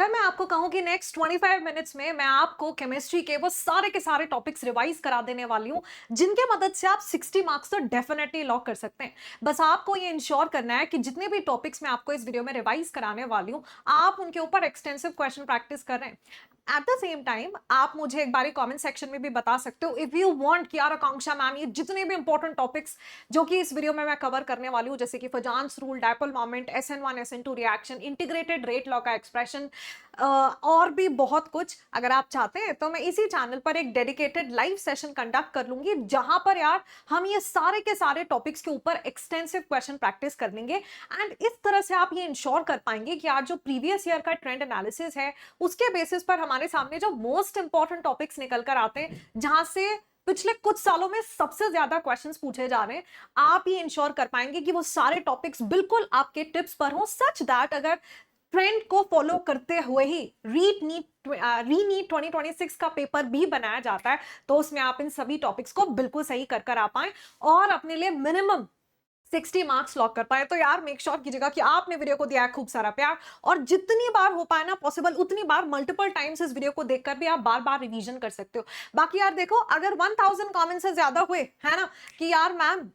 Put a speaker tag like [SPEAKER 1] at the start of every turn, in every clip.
[SPEAKER 1] अगर मैं आपको कहूं कि नेक्स्ट 25 मिनट्स में मैं आपको केमिस्ट्री के वो सारे के सारे टॉपिक्स रिवाइज करा देने वाली हूं जिनके मदद से आप 60 मार्क्स तो डेफिनेटली लॉक कर सकते हैं। बस आपको ये इंश्योर करना है कि जितने भी टॉपिक्स मैं आपको इस वीडियो में रिवाइज कराने वाली हूं आप उनके ऊपर एक्सटेंसिव क्वेश्चन प्रैक्टिस कर रहे हैं। एट द सेम टाइम आप मुझे एक बारी कमेंट सेक्शन में भी बता सकते हो इफ यू वांट कि यार आकांक्षा मैम ये जितने भी इंपॉर्टेंट टॉपिक्स जो कि इस वीडियो में मैं कवर करने वाली हूं जैसे कि फजान्स rule, dipole moment, SN1 SN2 reaction, integrated rate law का एक्सप्रेशन और भी बहुत कुछ, अगर आप चाहते हैं तो मैं इसी चैनल पर एक डेडिकेटेड लाइव सेशन कंडक्ट कर लूंगी जहां पर यार हम ये सारे के सारे टॉपिक्स के ऊपर एक्सटेंसिव क्वेश्चन प्रैक्टिस कर लेंगे एंड इस तरह से आप ये इंश्योर कर पाएंगे कि यार जो प्रीवियस ईयर का ट्रेंड एनालिसिस है उसके बेसिस पर हमारे सामने जो मोस्ट इंपॉर्टेंट टॉपिक्स निकल कर आते हैं जहां से पिछले कुछ सालों में सबसे ज्यादा क्वेश्चंस पूछे जा रहे हैं, आप ये इंश्योर कर पाएंगे कि वो सारे टॉपिक्स बिल्कुल आपके टिप्स पर हो सच दैट अगर ट्रेंड को फॉलो करते हुए ही रीनीट 2026 का पेपर भी बनाया जाता है तो उसमें आप इन सभी टॉपिक्स को बिल्कुल सही कर आ पाए और अपने लिए मिनिमम 60 मार्क्स लॉक कर पाए। तो यार मेक श्योर कीजिएगा कि आपने वीडियो को दिया है खूब सारा प्यार और जितनी बार हो पाए ना पॉसिबल उतनी बार मल्टीपल टाइम्स इस वीडियो को देखकर भी आप बार बार रिवीजन कर सकते हो। बाकी यार देखो अगर 1000 कमेंट्स से ज्यादा हुए है ना कि यार मैम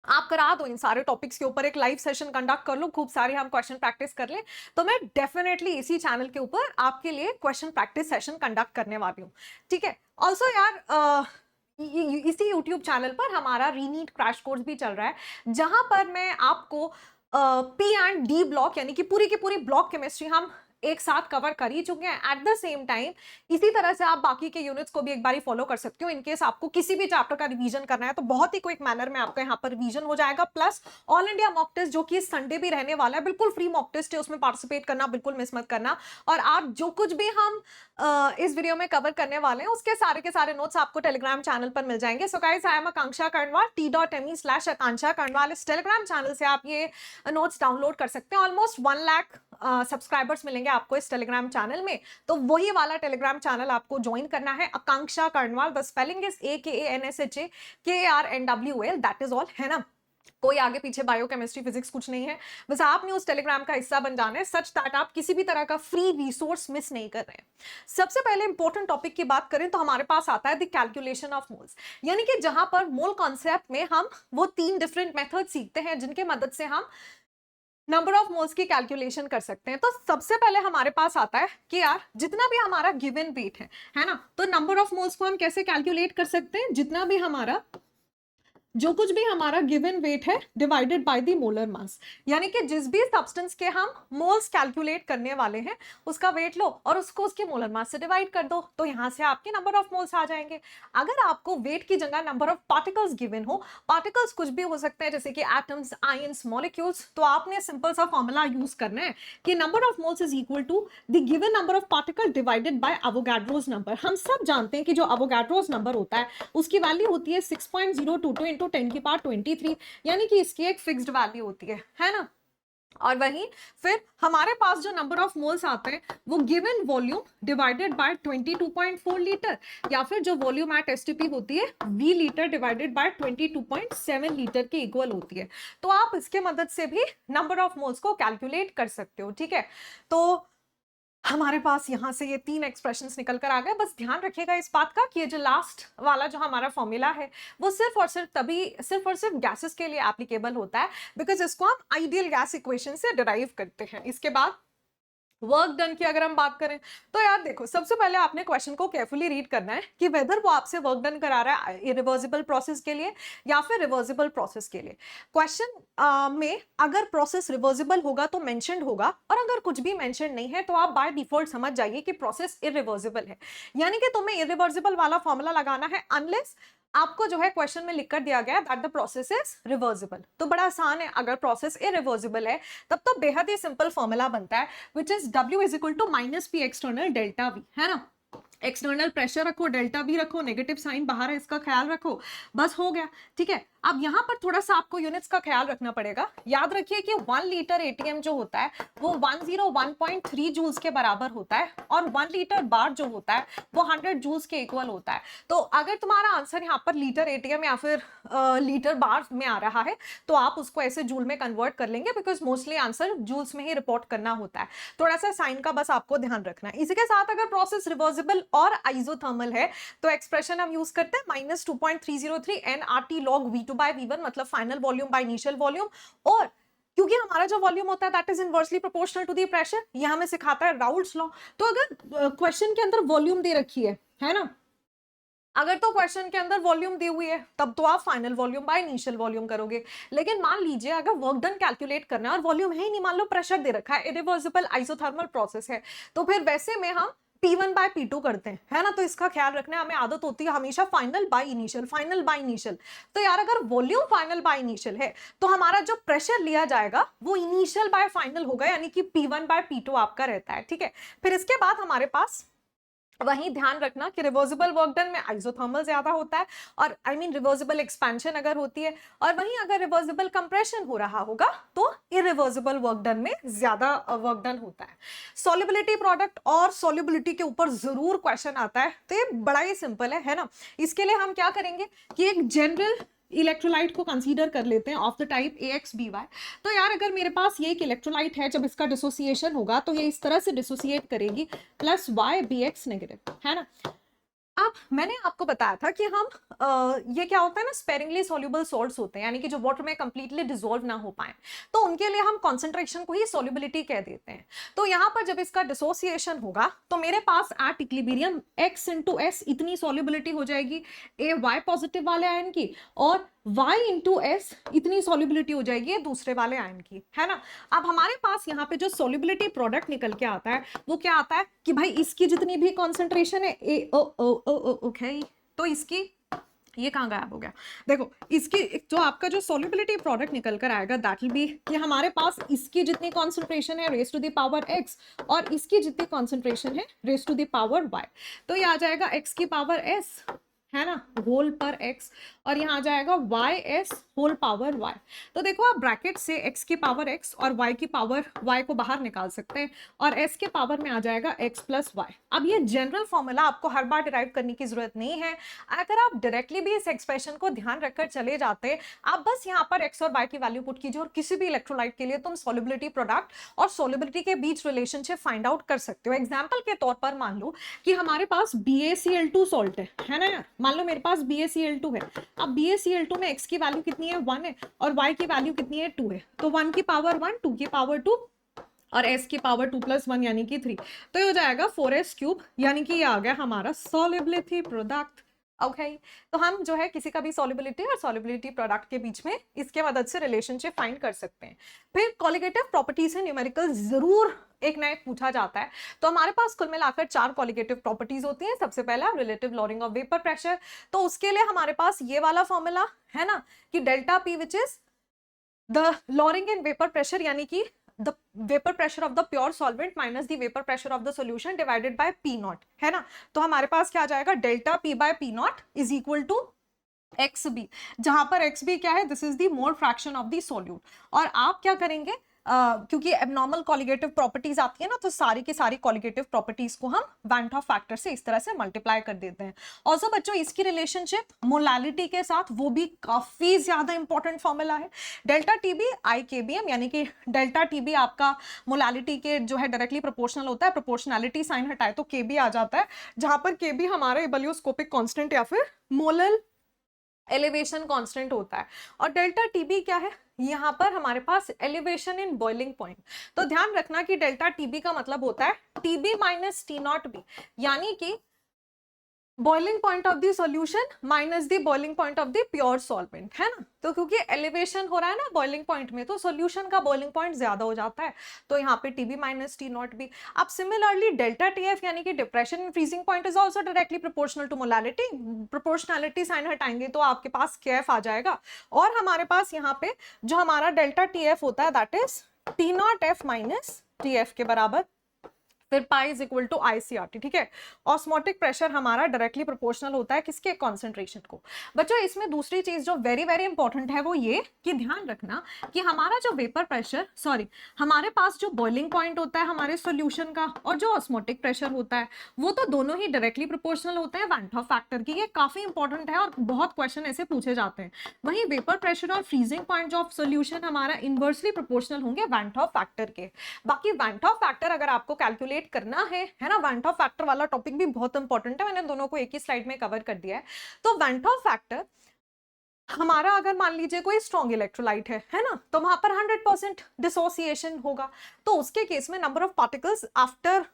[SPEAKER 1] आप करा दो इन सारे टॉपिक्स के ऊपर एक लाइव सेशन कंडक्ट कर लो, खूब सारे हम क्वेश्चन प्रैक्टिस कर लें, तो मैं डेफिनेटली इसी चैनल के ऊपर आपके लिए क्वेश्चन प्रैक्टिस सेशन कंडक्ट करने वाली हूँ। ठीक है। ऑल्सो यार इसी यूट्यूब चैनल पर हमारा रीनीट क्रैश कोर्स भी चल रहा है जहां पर मैं आपको P&D ब्लॉक यानी कि पूरी की पूरी ब्लॉक केमिस्ट्री हम एक साथ कवर कर ही चुके हैं। एट द सेम टाइम इसी तरह से आप बाकी के यूनिट्स को भी एक बारी फॉलो कर सकते हो इनकेस आपको किसी भी चैप्टर का रिवीजन करना है तो बहुत ही क्विक मैनर में आपका यहाँ पर रिवीजन हो जाएगा। Plus all India mock test जो कि संडे भी रहने वाला है, बिल्कुल फ्री मॉक टेस्ट है, उसमें पार्टिसिपेट करना बिल्कुल मिस मत करना। और आप जो कुछ भी हम इस वीडियो में कवर करने वाले हैं उसके सारे के सारे नोट्स आपको टेलीग्राम चैनल पर मिल जाएंगे। सो गाइस आई एम आकांक्षा कर्णवाल t.me/आकांक्षा कर्णवाल, इस टेलीग्राम चैनल से आप ये नोट्स डाउनलोड कर सकते हैं। ऑलमोस्ट 1 लाख सब्सक्राइबर्स मिलेंगे आपको इस टेलीग्राम चैनल में, तो वही वाला टेलीग्राम चैनल आपको ज्वाइन करना है। Akanksha Karnwal, the spelling is AKANSHAKARNWAL, that is all, है ना। कोई आगे पीछे बायो केमिस्ट्री फिजिक्स कुछ नहीं है, बस आपने उस टेलीग्राम का हिस्सा बन जाना है सच दैट आप किसी भी तरह का फ्री रिसोर्स मिस नहीं कर रहे हैं। सबसे पहले इंपॉर्टेंट टॉपिक की बात करें तो हमारे पास आता है द कैलकुलेशन ऑफ मोल्स, यानी कि जहां पर मोल कॉन्सेप्ट में हम वो 3 डिफरेंट मेथड सीखते हैं जिनके मदद से हम नंबर ऑफ मोल्स की कैलकुलेशन कर सकते हैं। तो सबसे पहले हमारे पास आता है कि यार जितना भी हमारा गिवन वेट है ना, तो नंबर ऑफ मोल्स को हम कैसे कैलकुलेट कर सकते हैं, जितना भी हमारा जो कुछ भी हमारा गिवन वेट है divided by the molar mass, यानी कि जिस भी सब्सटेंस के हम मोल्स कैलकुलेट करने वाले हैं उसका वेट लो और उसको उसके मोलर मास से डिवाइड कर दो, तो यहां से आपके नंबर ऑफ मोल्स आ जाएंगे। अगर आपको वेट की जगह नंबर ऑफ पार्टिकल्स गिवन हो, पार्टिकल्स कुछ भी हो सकते हैं जैसे कि एटम्स, आयंस, मॉलिक्यूल्स, तो आपने सिंपल सा फॉर्मूला यूज करना है कि number of moles is equal to the given number of particle divided by Avogadro's number. हम सब जानते हैं कि जो एवोगाड्रोस नंबर होता है उसकी वैल्यू होती है 6.022 इंटू 10⁻23, यानी कि इसकी एक फिक्स्ड वैल्यू होती है ना। और वहीं फिर हमारे पास जो नंबर ऑफ मोल्स आते हैं वो given volume divided by 22.4 litre, या फिर जो वॉल्यूम एट एसटीपी होती है V litre divided by 22.7 litre के इक्वल होती है। तो आप इसके मदद से भी नंबर ऑफ मोल्स को कैलकुलेट कर सकते हो। ठीक है, तो हमारे पास यहां से ये 3 एक्सप्रेशंस निकल कर आ गए। बस ध्यान रखिएगा इस बात का कि ये जो लास्ट वाला जो हमारा फॉर्मूला है वो सिर्फ और सिर्फ गैसेस के लिए एप्लीकेबल होता है, बिकॉज इसको हम आइडियल गैस इक्वेशन से डिराइव करते हैं। इसके बाद वर्क डन की अगर हम बात करें तो यार देखो सबसे पहले आपने क्वेश्चन को केयरफुली रीड करना है कि वेदर वो आपसे वर्क डन करा रहा है इरिवर्सिबल प्रोसेस के लिए या फिर रिवर्सिबल प्रोसेस के लिए। क्वेश्चन में अगर प्रोसेस रिवर्सिबल होगा तो मेंशन्ड होगा, और अगर कुछ भी मेंशन नहीं है तो आप बाय डिफॉल्ट समझ जाइए कि प्रोसेस इरिवर्सिबल है, यानी कि तुम्हें इरिवर्सिबल वाला फॉर्मूला लगाना है अनलेस आपको जो है क्वेश्चन में लिख कर दिया गया that the process is reversible. तो बड़ा आसान है, अगर प्रोसेस इरिवर्सिबल है तब तो बेहद ही सिंपल फॉर्मूला बनता है which is W is equal to -P external delta V, है ना। एक्सटर्नल प्रेशर रखो, डेल्टा V रखो, नेगेटिव साइन बाहर है इसका ख्याल रखो, बस हो गया। ठीक है, अब यहाँ पर थोड़ा सा आपको यूनिट्स का ख्याल रखना पड़ेगा। याद रखिए कि 1 लीटर एटीएम जो होता है वो 101.3 जूल्स के बराबर होता है और 1 लीटर बार जो होता है वो 100 जूल्स के इक्वल होता है। तो अगर तुम्हारा आंसर यहाँ पर लीटर एटीएम या फिर लीटर बार में आ रहा है तो आप उसको ऐसे जूल में कन्वर्ट कर लेंगे, बिकॉज मोस्टली आंसर जूल्स में ही रिपोर्ट करना होता है। थोड़ा सा साइन का बस आपको ध्यान रखना है। इसी के साथ अगर प्रोसेस रिवर्सिबल और आइसोथर्मल है तो एक्सप्रेशन हम यूज करते हैं -2.303 nRT log V2/V1, मतलब final volume by initial volume. और क्योंकि हमारा जो वॉल्यूम होता है that is inversely proportional to the pressure, ये हमें सिखाता है राउल्ट्स लॉ। तो अगर क्वेश्चन के अंदर वॉल्यूम दे रखी है ना, अगर तो क्वेश्चन के अंदर वॉल्यूम दी हुई है तब तो आप final volume by initial volume करोगे। लेकिन मान लीजिए अगर वर्क डन कैलकुलेट करना है और वॉल्यूम है ही नहीं, मान लो प्रेशर दे रखा है, इरिवर्सिबल आइसोथर्मल प्रोसेस है, तो फिर वैसे में हम P1 बाय P2 करते हैं, है ना। तो इसका ख्याल रखना है, हमें आदत होती है हमेशा final by initial, final by initial. तो यार अगर वॉल्यूम फाइनल बाय इनिशियल है तो हमारा जो प्रेशर लिया जाएगा वो इनिशियल बाय फाइनल होगा, यानी कि P1 बाय P2 आपका रहता है, ठीक है। फिर इसके बाद हमारे पास वहीं ध्यान रखना कि रिवर्सिबल वर्क डन में आइसोथर्मल ज्यादा होता है, और आई मीन रिवर्सिबल एक्सपेंशन अगर होती है, और वहीं अगर रिवर्सिबल कंप्रेशन हो रहा होगा तो इरिवर्सिबल वर्क डन में ज्यादा वर्क डन होता है। सॉल्युबिलिटी प्रोडक्ट और सॉल्युबिलिटी के ऊपर जरूर क्वेश्चन आता है, तो ये बड़ा ही सिंपल है ना। इसके लिए हम क्या करेंगे कि एक जनरल इलेक्ट्रोलाइट को कंसीडर कर लेते हैं ऑफ द टाइप AXBY। तो यार अगर मेरे पास ये एक इलेक्ट्रोलाइट है, जब इसका डिसोसिएशन होगा तो ये इस तरह से डिसोसिएट करेगी +YBX नेगेटिव, है ना। अब मैंने आपको बताया था कि हम ये क्या होता है ना, स्पेरिंगली सॉल्युबल सॉल्ट्स होते हैं, यानी कि जो वाटर में कंप्लीटली डिसॉल्व ना हो पाए, तो उनके लिए हम कॉन्सेंट्रेशन को ही सॉल्युबिलिटी कह देते हैं। तो यहाँ पर जब इसका डिसोसिएशन होगा तो मेरे पास at equilibrium X into S इतनी सॉल्युबिलिटी हो जाएगी Y पॉजिटिव वाले आयन की, और Y इंटू S इतनी सॉल्युबिलिटी हो जाएगी दूसरे वाले आयन की, है ना। अब हमारे पास यहाँ पे जो सॉल्युबिलिटी प्रोडक्ट निकल के आता है वो क्या आता है कि भाई इसकी जितनी भी कॉन्सेंट्रेशन है ओके, तो इसकी ये कहाँ गायब हो गया, देखो इसकी जो आपका जो सॉल्युबिलिटी प्रोडक्ट निकल कर आएगा दैट विल बी कि हमारे पास इसकी जितनी कॉन्सेंट्रेशन है raise to the power x और इसकी जितनी कॉन्सेंट्रेशन है raise to the power y, तो ये आ जाएगा x की पावर s, है ना, होल पर x, और यहाँ आ जाएगा YS होल पावर y। तो देखो आप ब्रैकेट से x की पावर x और y की पावर y को बाहर निकाल सकते हैं, और s के पावर में आ जाएगा x प्लस y। अब ये जनरल फॉर्मूला आपको हर बार डिराइव करने की जरूरत नहीं है। अगर आप डायरेक्टली भी इस एक्सप्रेशन को ध्यान रखकर चले जाते, आप बस यहाँ पर x और y की वैल्यू पुट कीजिए और किसी भी इलेक्ट्रोलाइट के लिए तुम सॉल्युबिलिटी प्रोडक्ट और सॉल्युबिलिटी के बीच रिलेशनशिप फाइंड आउट कर सकते हो। एग्जाम्पल के तौर पर मान लो कि हमारे पास BaCl2 सॉल्ट है ना यार, मान लो मेरे पास BaCl2 है। अब BaCl2 में x की वैल्यू कितनी है 1 है और y की वैल्यू कितनी है 2 है, तो 1 की पावर 1, 2 की पावर 2 और s की पावर 2 + 1 यानी कि 3, तो ये हो जाएगा 4s³, यानी कि ये आ गया हमारा सॉल्युबिलिटी प्रोडक्ट। ओके तो हम जो है किसी का भी सॉल्युबिलिटी और सॉल्युबिलिटी प्रोडक्ट के बीच में इसके मदद से रिलेशनशिप फाइंड कर सकते हैं। फिर कॉलिगेटिव प्रॉपर्टीज से न्यूमेरिकल जरूर एक ना एक पूछा जाता है। तो हमारे पास कुल मिलाकर 4 कॉलिगेटिव प्रॉपर्टीज होती हैं। सबसे पहला relative lowering of vapour pressure, तो उसके लिए हमारे पास ये वाला फॉर्मूला है ना कि delta P which is the lowering in vapour pressure, यानी कि the vapor pressure of the pure solvent minus the vapor pressure of the solution divided by P naught, है ना। तो हमारे पास क्या आ जाएगा delta P by P naught is equal to XB, जहां पर XB क्या है, this is the mole fraction of the solute. और आप क्या करेंगे, क्योंकि एबनॉर्मल कॉलिगेटिव प्रॉपर्टीज आती है ना, तो सारी की सारी कॉलिगेटिव प्रॉपर्टीज को हम वैन हॉफ फैक्टर से इस तरह से मल्टीप्लाई कर देते हैं। ऑल्सो बच्चों इसकी रिलेशनशिप मोलालिटी के साथ वो भी काफी ज्यादा इंपॉर्टेंट फॉर्मूला है, डेल्टा TB IKBM, यानी कि डेल्टा TB आपका मोलालिटी के जो है डायरेक्टली प्रोपोर्शनल होता है, प्रोपोर्शनैलिटी साइन हटाए तो KB आ जाता है, जहां पर KB हमारा एबलियोस्कोपिक कांस्टेंट या फिर मोलल एलिवेशन कांस्टेंट होता है। और डेल्टा TB क्या है, यहाँ पर हमारे पास एलिवेशन इन बॉइलिंग पॉइंट। तो ध्यान रखना कि डेल्टा TB का मतलब होता है TB माइनस T0B, यानी कि boiling point of the solution minus the boiling point of the pure solvent, है ना। तो क्योंकि एलिवेशन हो रहा है ना बॉइलिंग पॉइंट में, तो सॉल्यूशन का बॉइलिंग पॉइंट ज्यादा हो जाता है, तो यहाँ पे TB माइनस T0B। अब सिमिलरली डेल्टा TF यानी कि depression in freezing point is also directly proportional to molality, proportionality sign हटाएंगे तो आपके पास KF आ जाएगा। और हमारे पास यहाँ पे जो हमारा डेल्टा TF होता है that is T0F minus TF के बराबर। फिर pi is equal to ICRT, ठीक है। ऑस्मोटिक प्रेशर हमारा डायरेक्टली प्रोपोर्शनल होता है किसके, कॉन्सेंट्रेशन को। बच्चों इसमें दूसरी चीज जो वेरी वेरी इंपॉर्टेंट है वो ये कि ध्यान रखना कि हमारा जो वेपर प्रेशर, सॉरी, हमारे पास जो बॉइलिंग पॉइंट होता है हमारे सॉल्यूशन का और जो ऑस्मोटिक प्रेशर होता है वो तो दोनों ही डायरेक्टली प्रोपोर्शनल होते हैं वैन हॉफ फैक्टर की। ये काफी इंपॉर्टेंट है और बहुत क्वेश्चन ऐसे पूछे जाते हैं। वहीं वेपर प्रेशर और फ्रीजिंग पॉइंट ऑफ सॉल्यूशन हमारा इनवर्सली प्रोपोर्शनल होंगे वैन हॉफ फैक्टर के। बाकी वैन हॉफ फैक्टर अगर आपको कैलकुलेट करना है ना, वैन हॉफ फैक्टर वाला टॉपिक भी बहुत इंपॉर्टेंट है, मैंने दोनों को एक ही स्लाइड में कवर कर दिया है। तो वैन हॉफ फैक्टर हमारा अगर मान लीजिए कोई स्ट्रॉन्ग इलेक्ट्रोलाइट है ना, तो वहां पर 100% डिसोसिएशन होगा। तो उसके केस में number of particles after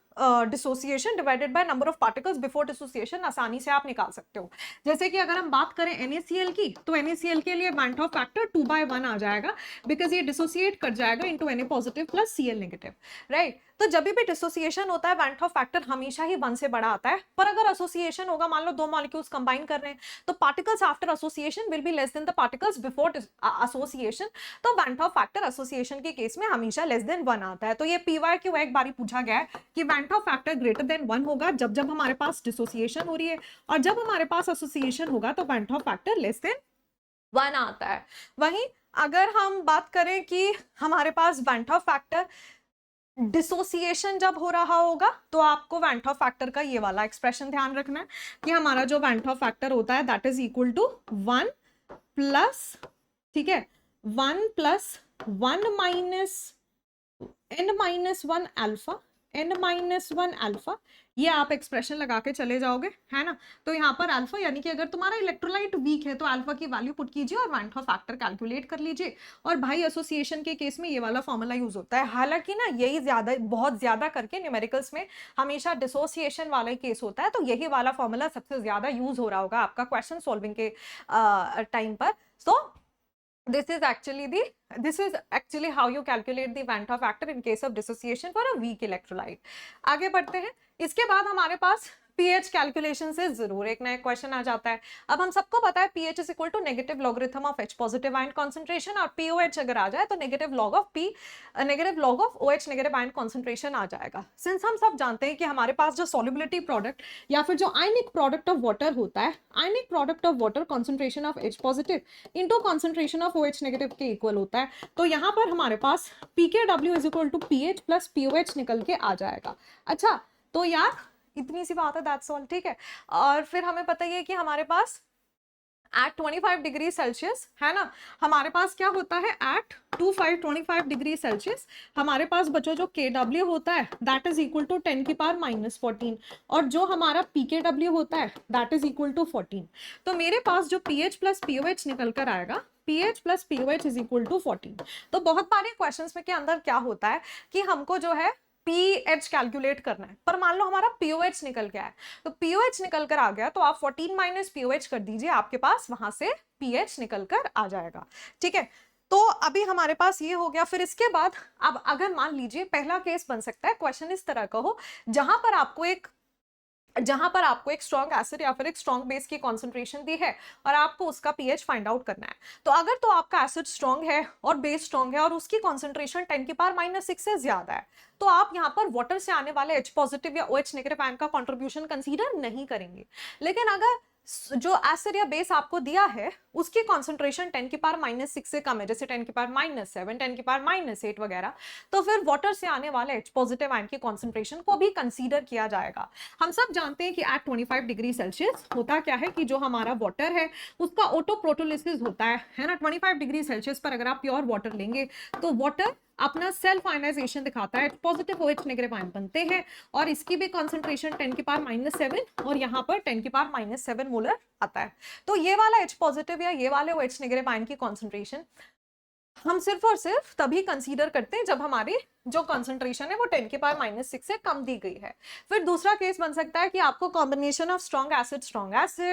[SPEAKER 1] dissociation divided by number of particles before dissociation आसानी से आप निकाल सकते हो। जैसे कि अगर हम बात करें NaCl की, तो NaCl के लिए वैन हॉफ फैक्टर 2/1 आ जाएगा, बिकॉज ये डिसोसिएट कर जाएगा into Na positive plus Cl negative, right. तो जब भी डिसोसिएशन होता है वैन हॉफ फैक्टर हमेशा ही 1 से बड़ा आता है। पर अगर एसोसिएशन होगा, मान लो दो मॉलिक्यूल्स कंबाइन कर रहे हैं, तो particles after association will be less than the particles before association. तो वैन हॉफ फैक्टर एसोसिएशन के केस में हमेशा लेस देन 1 आता है। तो ये PYQ एक बारी पूछा गया है कि van Hoff factor greater than 1 होगा जब जब हमारे पास डिसोसिएशन हो रही है, और जब हमारे पास एसोसिएशन होगा तो van Hoff factor less than 1 आता है। वहीं अगर हम बात करें कि हमारे पास वैन हॉफ फैक्टर डिसोसिएशन जब हो रहा होगा, तो आपको वैन हॉफ फैक्टर का ये वाला एक्सप्रेशन ध्यान रखना है कि हमारा जो वैन हॉफ फैक्टर होता है that is equal to 1 plus, ठीक है, 1 plus 1 minus n-1 alpha, n-1 alpha, ये आप एक्सप्रेशन लगा के चले जाओगे, है ना। तो यहाँ पर अल्फा यानी कि अगर तुम्हारा इलेक्ट्रोलाइट वीक है तो अल्फा की वैल्यू पुट कीजिए और वैन हॉफ फैक्टर कैलकुलेट कर लीजिए। और भाई एसोसिएशन के केस में ये वाला फॉर्मूला यूज होता है। हालांकि ना यही ज्यादा, बहुत ज्यादा करके न्यूमेरिकल्स में हमेशा डिसोसिएशन वाला ही केस होता है, तो यही वाला फॉर्मूला सबसे ज्यादा यूज हो रहा होगा आपका क्वेश्चन सॉल्विंग के टाइम पर। सो this is actually how you calculate the Van 't Hoff factor in case of dissociation for a weak electrolyte। आगे बढ़ते हैं। इसके बाद हमारे पास pH कैलकुलेशन से जरूर एक नया क्वेश्चन आ जाता है। अब हम सबको पता है pH is equal to negative logarithm of H positive ion concentration, और POH अगर आ जाए तो negative log of OH negative ion concentration आ जाएगा। सिंस हम सब जानते हैं कि हमारे पास जो सॉल्युबिलिटी प्रोडक्ट या फिर जो आयनिक प्रोडक्ट ऑफ वाटर होता है, ionic product of water concentration of H positive into concentration of OH negative के इक्वल होता है। तो यहाँ पर हमारे पास pKw is equal to pH plus POH निकल के आ जाएगा। अच्छा, तो यार इतनी सी बात है, दैट्स ऑल, ठीक है। और फिर हमें पता ही है कि हमारे पास एट 25 डिग्री सेल्सियस, है ना, हमारे पास क्या होता है एट 25 डिग्री सेल्सियस हमारे पास बच्चों जो KW होता है दैट इज इक्वल टू 10 की पावर -14, और जो हमारा PKW होता है दैट इज इक्वल टू 14। तो मेरे पास जो pH प्लस POH निकल कर आएगा, pH plus POH is equal to 14। तो बहुत बारे क्वेश्चंस में के अंदर क्या होता है कि हमको जो है pH कैलकुलेट करना है, पर मान लो हमारा POH निकल गया है, तो POH निकल कर आ गया तो आप 14 माइनस POH कर दीजिए, आपके पास वहां से pH निकल कर आ जाएगा, ठीक है। तो अभी हमारे पास ये हो गया। फिर इसके बाद अब अगर मान लीजिए पहला केस बन सकता है, क्वेश्चन इस तरह का हो जहां पर आपको एक स्ट्रॉन्ग एसिड या फिर एक स्ट्रॉन्ग बेस की कॉन्सेंट्रेशन दी है और आपको उसका pH फाइंड आउट करना है। तो अगर तो आपका एसिड स्ट्रॉन्ग है और बेस स्ट्रॉन्ग है और उसकी कॉन्सेंट्रेशन 10 की पावर -6 से ज्यादा है, तो आप यहाँ पर वाटर से आने वाले H पॉजिटिव या OH नेगेटिव आयन का कंट्रीब्यूशन कंसीडर नहीं करेंगे। लेकिन अगर जो एसिड या बेस आपको दिया है उसकी कॉन्सेंट्रेशन 10 की पावर -6 से कम है, जैसे 10 की पावर -7, 10 की पावर -8 वगैरह, तो फिर वाटर से आने वाले H पॉजिटिव आयन की कॉन्सेंट्रेशन को भी कंसीडर किया जाएगा। हम सब जानते हैं कि एट 25 डिग्री सेल्सियस होता क्या है कि जो हमारा वाटर है उसका ऑटो प्रोटोलिसिस होता है ना। 25 डिग्री सेल्सियस पर अगर आप प्योर वाटर लेंगे तो वाटर अपना सेल्फ आयनाइजेशन दिखाता है, पॉजिटिव OH नेगेटिव आयन बनते हैं, और इसकी भी कॉन्सेंट्रेशन 10 की पावर -7 और यहाँ पर 10 की पावर -7 मोलर आता है। तो ये वाला H पॉजिटिव या ये वाले OH नेगेटिव आयन की कॉन्सेंट्रेशन हम सिर्फ और सिर्फ तभी कंसीडर करते हैं जब हमारी जो कॉन्सेंट्रेशन है वो 10 की पावर -6 से कम दी गई है। फिर दूसरा केस बन सकता है कि आपको combination of strong acid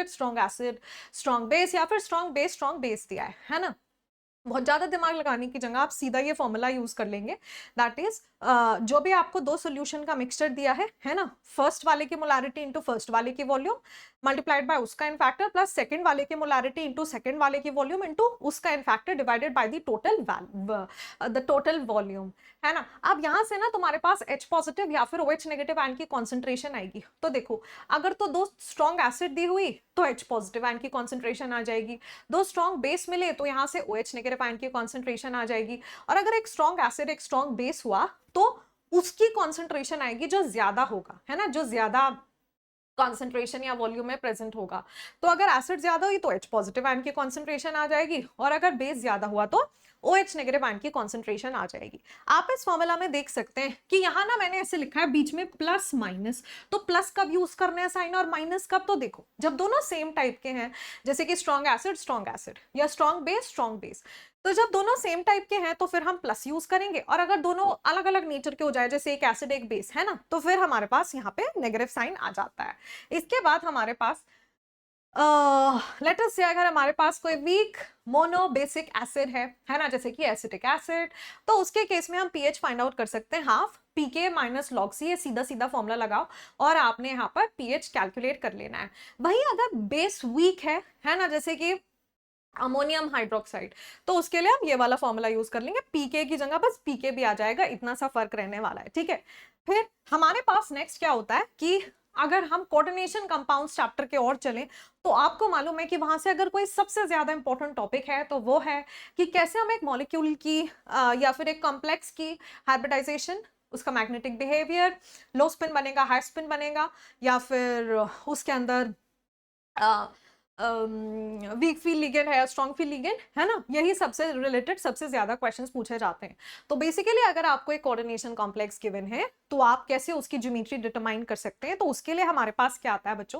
[SPEAKER 1] strong base या फिर स्ट्रॉन्ग बेस दिया है ना। बहुत ज्यादा दिमाग लगाने की जगह आप सीधा ये फॉर्मूला यूज कर लेंगे, दैट इज जो भी आपको दो सोल्यूशन का मिक्सचर दिया है ना, फर्स्ट वाले की मोलारिटी इंटू फर्स्ट वाले की वॉल्यूम मल्टीप्लाइड बाय उसका इन फैक्टर प्लस सेकंड वाले की मोलारिटी इंटू सेकंड वाले की वॉल्यूम इंटू उसका n factor divided by the total volume, है ना। अब यहां से ना तुम्हारे पास H पॉजिटिव या फिर OH नेगेटिव आयन की कॉन्सेंट्रेशन आएगी। तो देखो, अगर तो दो स्ट्रॉन्ग एसिड दी हुई तो H पॉजिटिव आयन की कॉन्सेंट्रेशन आ जाएगी, दो स्ट्रॉन्ग बेस मिले तो यहाँ से OH नेगेटिव आयन की कॉन्सेंट्रेशन आ जाएगी, और अगर एक स्ट्रॉन्ग एसिड एक स्ट्रॉन्ग बेस हुआ तो उसकी कॉन्सेंट्रेशन आएगी जो ज्यादा होगा, है ना, जो ज्यादा कॉन्सेंट्रेशन या वॉल्यूम में प्रेजेंट होगा। तो अगर एसिड ज्यादा हुई तो H पॉजिटिव आयन की कॉन्सेंट्रेशन आ जाएगी, और अगर बेस ज्यादा हुआ तो OH नेगेटिव आयन की कॉन्सेंट्रेशन आ जाएगी। आप इस फॉर्मूला में देख सकते हैं कि यहाँ ना मैंने ऐसे लिखा है बीच में प्लस माइनस, तो प्लस कब यूज करना है साइन और माइनस कब, तो देखो जब दोनों सेम टाइप के हैं, जैसे कि स्ट्रॉन्ग एसिड या स्ट्रॉन्ग बेस, तो जब दोनों सेम टाइप के हैं तो फिर हम प्लस यूज करेंगे, और अगर दोनों अलग अलग नेचर के हो जाए, जैसे एक एसिड एक बेस, है ना, तो फिर हमारे पास यहाँ पे नेगेटिव साइन आ जाता है। इसके बाद हमारे पास लेट अस से अगर हमारे पास कोई वीक मोनो बेसिक एसिड है ना, जैसे कि एसिटिक एसिड, तो उसके केस में हम पीएच फाइंड आउट कर सकते हैं हाफ पीके माइनस लॉग सी, ये सीधा सीधा फॉर्मूला लगाओ और आपने यहाँ पर पीएच कैलकुलेट कर लेना है। वही अगर बेस वीक है ना, जैसे कि अमोनियम हाइड्रोक्साइड, तो उसके लिए हम ये वाला फॉर्मूला यूज कर लेंगे, पीके की जगह बस पीके भी आ जाएगा, इतना सा फर्क रहने वाला है, ठीक है। फिर हमारे पास नेक्स्ट क्या होता है कि अगर हम कोऑर्डिनेशन कंपाउंड्स चैप्टर के और चलें तो आपको मालूम है कि वहां से अगर कोई सबसे ज्यादा इंपॉर्टेंट टॉपिक है तो वो है कि कैसे हम एक मॉलिक्यूल की या फिर एक कॉम्प्लेक्स की हाइब्रिडाइजेशन, उसका मैग्नेटिक बिहेवियर, लो स्पिन बनेगा हाई स्पिन बनेगा, या फिर उसके अंदर वीक फील्ड लिगेंड है या स्ट्रॉन्ग फील्ड लिगेंड, है ना, यही सबसे रिलेटेड सबसे ज्यादा क्वेश्चंस पूछे जाते हैं। तो बेसिकली अगर आपको एक कोऑर्डिनेशन कॉम्प्लेक्स गिवन है तो आप कैसे उसकी ज्योमेट्री डिटरमाइन कर सकते हैं, तो उसके लिए हमारे पास क्या आता है बच्चों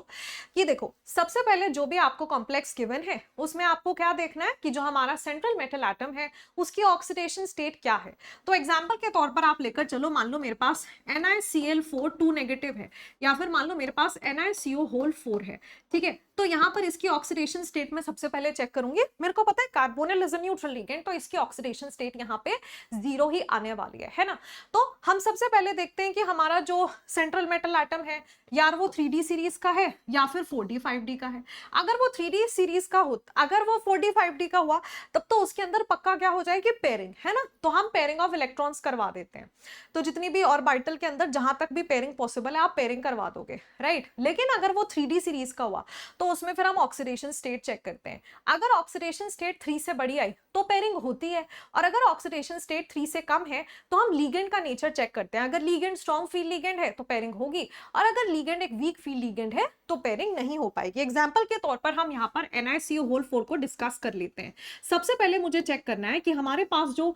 [SPEAKER 1] कि देखो, सबसे पहले जो भी आपको कॉम्प्लेक्स गिवन है उसमें आपको क्या देखना है कि जो हमारा सेंट्रल मेटल एटम है उसकी ऑक्सीडेशन स्टेट क्या है। तो एग्जाम्पल के तौर पर आप लेकर चलो, मान लो मेरे पास NiCl4 2 नेगेटिव है, या फिर मान लो मेरे पास NiCO होल 4 है, ठीक है। तो यहाँ पर इसकी ऑक्सीडेशन स्टेट में सबसे पहले चेक करूंगी, मेरे को पता है carbonyl is a neutral ligand, तो इसकी ऑक्सीडेशन स्टेट यहाँ पे 0 ही आने वाली है ना। तो हम सबसे पहले देखते हैं कि हमारा जो सेंट्रल मेटल एटम है यार वो 3D सीरीज का है या फिर 4D 5D का है। अगर वो 3D सीरीज का हो, अगर वो 4D 5D का हुआ तब तो उसके अंदर पक्का क्या हो जाएगी, पेयरिंग, है ना, तो हम पेयरिंग ऑफ इलेक्ट्रॉन्स करवा देते हैं। तो जितनी भी ऑर्बिटल के अंदर जहां तक भी पेयरिंग पॉसिबल है आप पेयरिंग करवा दोगे, राइट। लेकिन अगर वो 3D सीरीज का हुआ तो उसमें फिर हम ऑक्सीडेशन स्टेट चेक करते हैं। अगर ऑक्सीडेशन स्टेट 3 से बड़ी आई तो पेयरिंग होती है, और अगर ऑक्सीडेशन स्टेट 3 से कम है तो हम लीगेंड का नेचर चेक करते हैं। अगर लीगेंड स्ट्रॉन्ग फील्ड लीगेंड है तो पेयरिंग होगी, और अगर लीगेंड एक वीक फील्ड लीगेंड है तो पेयरिंग नहीं हो पाएगी। एग्जाम्पल के तौर पर हम यहाँ पर NiCO होल 4 को डिस्कस कर लेते हैं। सबसे पहले मुझे चेक करना है कि हमारे पास जो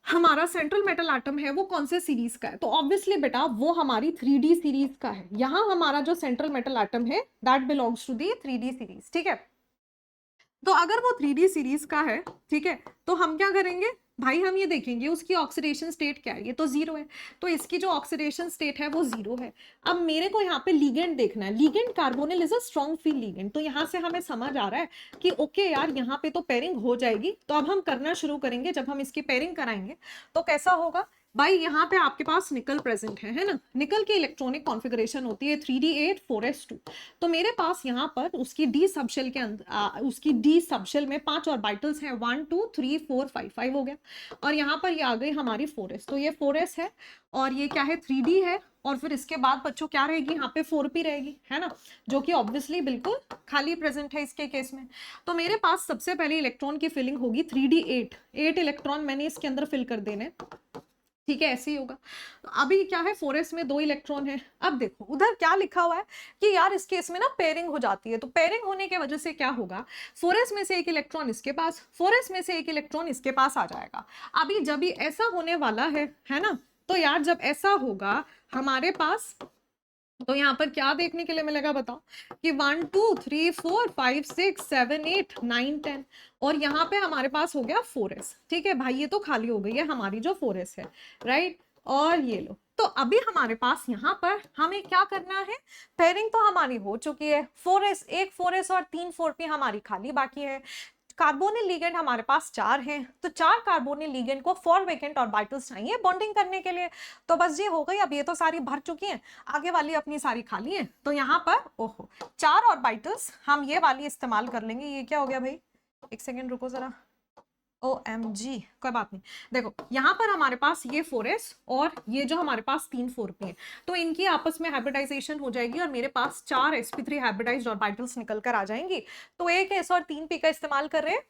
[SPEAKER 1] हमारा सेंट्रल मेटल एटम है वो कौन से सीरीज का है, तो ऑब्वियसली बेटा वो हमारी 3D सीरीज का है। यहां हमारा जो सेंट्रल मेटल एटम है that belongs to the 3D series, ठीक है। तो अगर वो 3D सीरीज का है, ठीक है, तो हम क्या करेंगे भाई, हम ये देखेंगे उसकी ऑक्सीडेशन स्टेट क्या है, ये तो 0 है, तो इसकी जो ऑक्सीडेशन स्टेट है वो 0 है। अब मेरे को यहाँ पे लीगेंड देखना है, ligand carbonyl is a strong field ligand, तो यहाँ से हमें समझ आ रहा है कि ओके यार यहाँ पे तो पेयरिंग हो जाएगी। तो अब हम करना शुरू करेंगे, जब हम इसकी पेयरिंग कराएंगे तो कैसा होगा भाई, यहाँ पे आपके पास निकल प्रेजेंट है ना, निकल की इलेक्ट्रॉनिक कॉन्फ़िगरेशन होती है 3D8 4s2। तो मेरे पास यहाँ पर उसकी डी सबशेल के अंदर उसकी डी सबशेल में 5 ऑर्बिटल्स हैं, 1 2 3 4 5 5 हो गया, और यहाँ पर ये आ गई हमारी 4s, तो ये 4s है, और ये क्या है 3D है, और फिर इसके बाद बच्चों क्या रहेगी यहाँ पे 4p रहेगी, है ना, जो कि ऑब्वियसली बिल्कुल खाली प्रेजेंट है इसके केस में। तो मेरे पास सबसे पहले इलेक्ट्रॉन की फिलिंग होगी 3D8, 8 इलेक्ट्रॉन मैंने इसके अंदर फिल कर देने, ठीक है, ऐसे ही होगा। तो अभी क्या है 4s में 2 इलेक्ट्रॉन है। अब देखो उधर क्या लिखा हुआ है कि यार इस केस में ना पेयरिंग हो जाती है, तो पेयरिंग होने की वजह से क्या होगा, 4s में से एक इलेक्ट्रॉन इसके पास, 4s में से एक इलेक्ट्रॉन इसके पास आ जाएगा। अभी जब भी ऐसा होने वाला है ना, तो यार जब ऐसा होगा हमारे पास, तो यहाँ पर क्या देखने के लिए मिलेगा बताओ कि 1 2 3 4 5 6 7 8 9 10, और यहाँ पे हमारे पास हो गया 4s, ठीक है भाई, ये तो खाली हो गई है हमारी जो 4s है, राइट। और ये लो, तो अभी हमारे पास यहाँ पर हमें क्या करना है, पेयरिंग तो हमारी हो चुकी है, 4s एक 4s और 3 4p हमारी खाली बाकी है। कार्बोनिल लिगेंड हमारे पास 4 हैं, तो 4 कार्बोनिल लिगेंड को 4 वेकेंट ऑर्बिटल्स चाहिए बॉन्डिंग करने के लिए। तो बस ये हो गई, अब ये तो सारी भर चुकी हैं, आगे वाली अपनी सारी खाली है। तो यहाँ पर ओहो 4 ऑर्बिटल्स हम ये वाली इस्तेमाल कर लेंगे। ये क्या हो गया भाई, एक सेकेंड रुको जरा, OMG, कोई बात नहीं। देखो यहाँ पर हमारे पास ये 4s और ये जो हमारे पास 3 4p हैं, तो इनकी आपस में हाइब्रिडाइजेशन हो जाएगी और मेरे पास 4 sp3 हाइब्रिडाइज्ड ऑर्बिटल्स निकल कर आ जाएंगी। तो एक s और 3p का इस्तेमाल कर रहे हैं।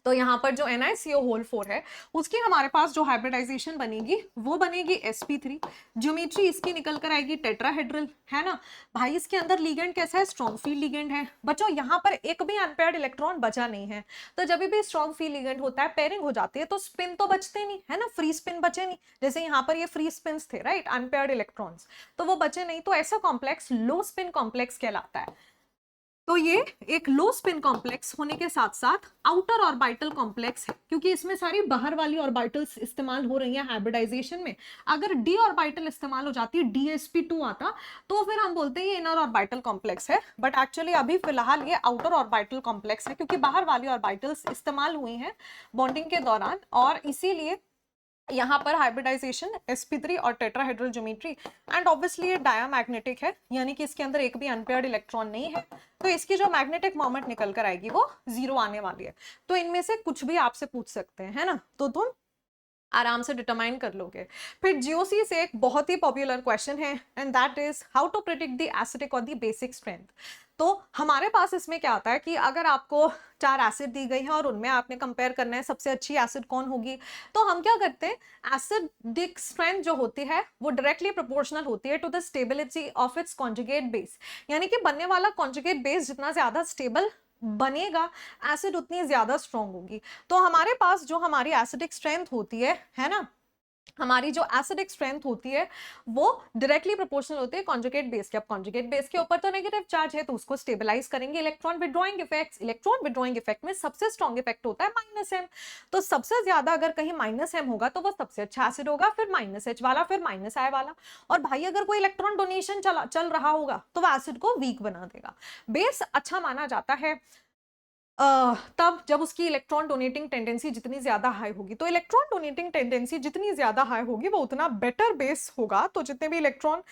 [SPEAKER 1] तो यहाँ पर जो NiCO होल 4 है उसकी हमारे पास जो हाइब्रिडाइजेशन बनेगी वो बनेगी sp3। ज्योमेट्री इसकी निकल कर आएगी टेट्राहेड्रल, है ना भाई। इसके अंदर लिगेंड कैसा है, स्ट्रॉन्ग फील्ड लिगेंड है। बच्चों यहाँ पर एक भी अनपेयर्ड इलेक्ट्रॉन बचा नहीं है। तो जब भी स्ट्रॉन्ग फील्ड लिगेंड होता है, पेयरिंग हो जाती है, तो स्पिन तो बचते नहीं है ना, फ्री स्पिन बचे नहीं। जैसे यहाँ पर ये फ्री स्पिन थे राइट, अनपेयर्ड इलेक्ट्रॉन्स, तो वो बचे नहीं। तो ऐसा कॉम्प्लेक्स लो स्पिन कॉम्प्लेक्स कहलाता है। तो ये एक लो स्पिन कॉम्प्लेक्स होने के साथ साथ आउटर ऑर्बिटल कॉम्प्लेक्स है, क्योंकि इसमें सारी बाहर वाली ऑर्बिटल्स इस्तेमाल हो रही हैं हाइब्रिडाइजेशन में। अगर डी ऑर्बिटल इस्तेमाल हो जाती है, DsP2 आता, तो फिर हम बोलते हैं ये इनर ऑर्बिटल कॉम्प्लेक्स है। बट एक्चुअली अभी फिलहाल ये आउटर ऑर्बिटल कॉम्प्लेक्स है, क्योंकि बाहर वाली ऑर्बिटल्स इस्तेमाल हुई हैं बॉन्डिंग के दौरान, और इसीलिए यहाँ पर हाइब्रिडाइजेशन sp3 और टेट्राहेड्रल ज्योमेट्री। एंड ऑब्वियसली ये डायामैग्नेटिक है, यानी कि इसके अंदर एक भी अनपेयर्ड इलेक्ट्रॉन नहीं है, तो इसकी जो मैग्नेटिक मोमेंट निकल कर आएगी वो 0 आने वाली है। तो इनमें से कुछ भी आपसे पूछ सकते हैं, है ना, तो तुम आराम से डिटरमाइन कर लोगे। फिर जीओसी से एक बहुत ही पॉपुलर क्वेश्चन है, and that is how to predict the acidic और द बेसिक स्ट्रेंथ। तो हमारे पास इसमें क्या आता है कि अगर आपको 4 एसिड दी गई है और उनमें आपने कंपेयर करना है सबसे अच्छी एसिड कौन होगी, तो हम क्या करते हैं, एसिडिक स्ट्रेंथ जो होती है वो डायरेक्टली प्रोपोर्शनल होती है to the stability of its conjugate base. यानी कि बनने वाला कॉन्जुगेट बेस जितना ज्यादा स्टेबल बनेगा, एसिड उतनी ज्यादा स्ट्रॉन्ग होगी। तो हमारे पास जो हमारी एसिडिक स्ट्रेंथ होती है ना, हमारी जो एसिडिक स्ट्रेंथ होती है वो डायरेक्टली प्रोपोर्शनल होती है कॉन्जुगेट बेस के। अब कॉन्जुगेट बेस के ऊपर तो नेगेटिव चार्ज है, तो उसको स्टेबलाइज करेंगे electron withdrawing effects. Electron withdrawing effect में सबसे स्ट्रॉन्ग इफेक्ट होता है -m। तो सबसे ज्यादा अगर कहीं -m होगा तो वो सबसे अच्छा एसिड होगा, फिर -H वाला, फिर -I वाला। और भाई अगर कोई इलेक्ट्रॉन डोनेशन चल रहा होगा तो वो एसिड को वीक बना देगा। बेस अच्छा माना जाता है तब जब उसकी इलेक्ट्रॉन डोनेटिंग टेंडेंसी जितनी ज्यादा हाई होगी। तो इलेक्ट्रॉन डोनेटिंग टेंडेंसी जितनी ज्यादा हाई होगी वो उतना बेटर बेस होगा। तो जितने भी इलेक्ट्रॉन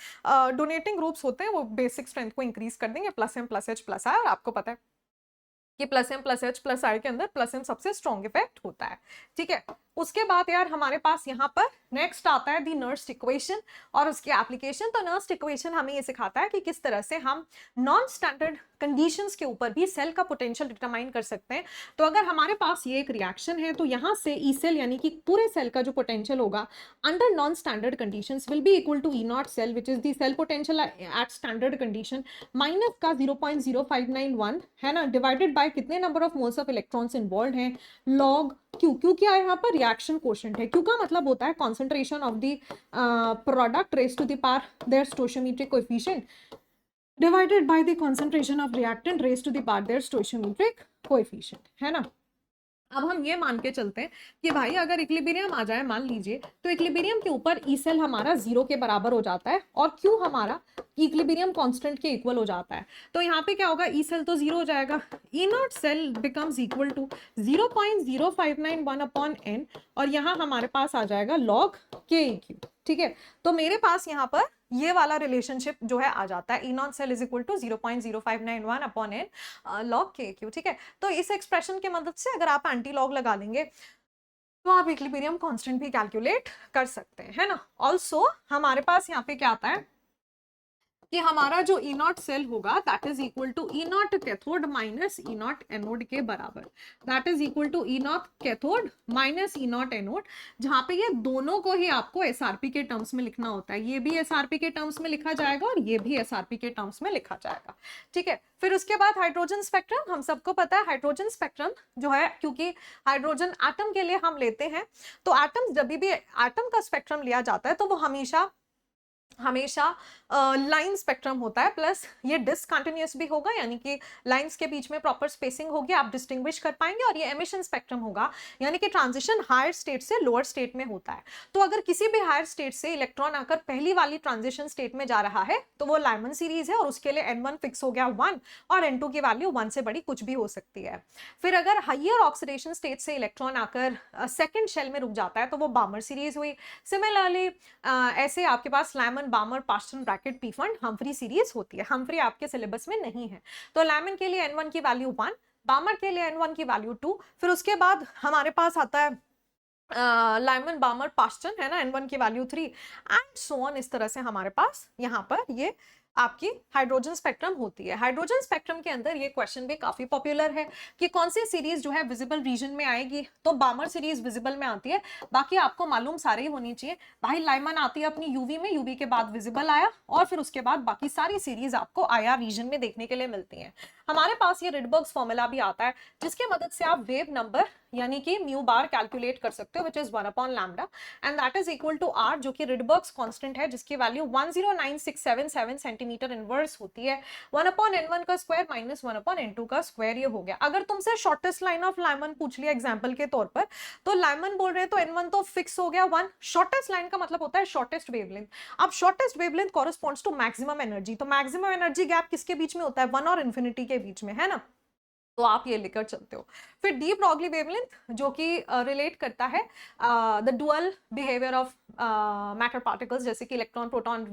[SPEAKER 1] डोनेटिंग ग्रुप्स होते हैं वो बेसिक स्ट्रेंथ को इंक्रीज कर देंगे, +m+H+I। और आपको पता है कि +m+H+I के अंदर +m सबसे स्ट्रॉन्ग इफेक्ट होता है, ठीक है। उसके बाद यार हमारे पास यहाँ पर नेक्स्ट आता है दी नर्स्ट इक्वेशन और उसकी एप्लीकेशन। तो नर्स्ट इक्वेशन हमें ये सिखाता है कि किस तरह से हम नॉन स्टैंडर्ड कंडीशंस के ऊपर भी सेल का पोटेंशियल डिटरमाइन कर सकते हैं। तो अगर हमारे पास ये एक रिएक्शन है तो यहाँ से ई सेल यानी कि पूरे सेल का जो पोटेंशियल होगा under non standard conditions will be equal to E0 cell which is the cell potential at standard condition minus का 0.0591 है ना, डिवाइडेड बाय कितने number of moles of electrons involve हैं, लॉग क्यू। क्यू क्या है यहाँ पर, रिएक्शन कोशेंट है। क्यू का मतलब होता है concentration of the product raise to the power their stoichiometric coefficient divided by the concentration of reactant raise to the power their stoichiometric coefficient, है ना। अब हम ये मान के चलते हैं कि भाई अगर इक्विलिब्रियम आ जाए मान लीजिए, तो इक्विलिब्रियम के ऊपर ई सेल हमारा 0 के बराबर हो जाता है और क्यू हमारा इक्विलिब्रियम कांस्टेंट के इक्वल हो जाता है। तो यहाँ पे क्या होगा, ई सेल तो 0 हो जाएगा, E0 cell becomes equal to 0.0591 upon n, और यहाँ हमारे पास आ जाएगा log KEQ, ठीक है। तो मेरे पास यहाँ पर ये वाला रिलेशनशिप जो है आ जाता है, E0 cell is equal to 0.0591 upon n log KQ, ठीक है। तो इस एक्सप्रेशन की मदद से अगर आप एंटी लॉग लगा लेंगे तो आप इक्विलिब्रियम कांस्टेंट भी कैलकुलेट कर सकते हैं, है ना। ऑल्सो हमारे पास यहाँ पे क्या आता है कि हमारा जो E0 सेल होगा that is equal to E0 cathode minus E0 anode के बराबर, that is equal to E0 cathode minus E0 anode, जहां पे ये दोनों को ही आपको SRP के टर्म्स में लिखना होता है। ये भी SRP के टर्म्स में लिखा जाएगा और ये भी SRP के टर्म्स में लिखा जाएगा, ठीक है। फिर उसके बाद हाइड्रोजन स्पेक्ट्रम, हम सबको पता है हाइड्रोजन स्पेक्ट्रम जो है, क्योंकि हाइड्रोजन एटम के लिए हम लेते हैं, तो एटम जब भी एटम का स्पेक्ट्रम लिया जाता है तो वो हमेशा हमेशा लाइन स्पेक्ट्रम होता है, प्लस ये डिसकंटिन्यूअस भी होगा, यानी कि लाइंस के बीच में प्रॉपर स्पेसिंग होगी, आप डिस्टिंग्विश कर पाएंगे, और ये एमिशन स्पेक्ट्रम होगा, यानी कि ट्रांजिशन हायर स्टेट से लोअर स्टेट में होता है। तो अगर किसी भी हायर स्टेट से इलेक्ट्रॉन आकर पहली वाली ट्रांजिशन स्टेट में जा रहा है तो वो लाइमन सीरीज है, और उसके लिए n1 फिक्स हो गया 1, और n2 की वैल्यू 1 से बड़ी कुछ भी हो सकती है। फिर अगर हाइयर ऑक्सीडेशन स्टेट से इलेक्ट्रॉन आकर सेकेंड शेल में रुक जाता है तो वो बामर सीरीज हुई। सिमिलरली ऐसे आपके पास Lyman, Balmer, Paschen, Brackett, Pfund, Humphrey series होती है। हम्फ्री आपके सिलेबस में नहीं है। तो लाइमन के लिए n1 की वैल्यू 1, बामर के लिए n1 की वैल्यू 2, फिर उसके बाद हमारे पास आता है लाइमन, बामर, पास्टन, है ना, n1 की वैल्यू 3 एंड सो ऑन। इस तरह से हमारे पास यहाँ पर ये आपकी हाइड्रोजन स्पेक्ट्रम होती है। हाइड्रोजन स्पेक्ट्रम के अंदर ये क्वेश्चन भी काफी पॉपुलर है कि कौन सी सीरीज जो है विजिबल रीजन में आएगी, तो बामर सीरीज विजिबल में आती है। बाकी आपको मालूम सारे ही होनी चाहिए भाई। लाइमन आती है अपनी यूवी में, यूवी के बाद विजिबल आया, और फिर उसके बाद बाकी सारी सीरीज आपको आईआर रीजन में देखने के लिए मिलती हैं। हमारे पास ये रिडबर्ग्स फॉर्मूला भी आता है जिसकी मदद से आप वेव नंबर यानी कि म्यू बार कैलकुलेट कर सकते हो, which is 1 upon lambda, and that is equal to R, जो कि रिडबर्ग्स कांस्टेंट है, जिसकी वैल्यू 109677 सेंटीमीटर इनवर्स होती है। 1 अपॉन n1 का स्क्वायर माइनस 1 अपॉन n2 का स्क्वायर ये हो गया। अगर तुमसे शॉर्टेस्ट लाइन ऑफ लाइमन पूछ लिया एग्जाम्पल के तौर पर, तो लाइमन बोल रहे हैं तो n1 तो फिक्स हो गया 1। शॉर्टेस्ट लाइन का मतलब होता है शॉर्टेस्ट वेवलेंथ। अब shortest wavelength corresponds to maximum energy, तो मैक्सिमम एनर्जी गैप किसके बीच में होता है? 1 और इन्फिनिटी के बीच में, है ना। तो आप ये लेकर चलते हो। फिर डी ब्रॉगली वेवलेंथ, जो कि रिलेट करता है the dual behaviour of matter particles, जैसे कि इलेक्ट्रॉन, प्रोटॉन,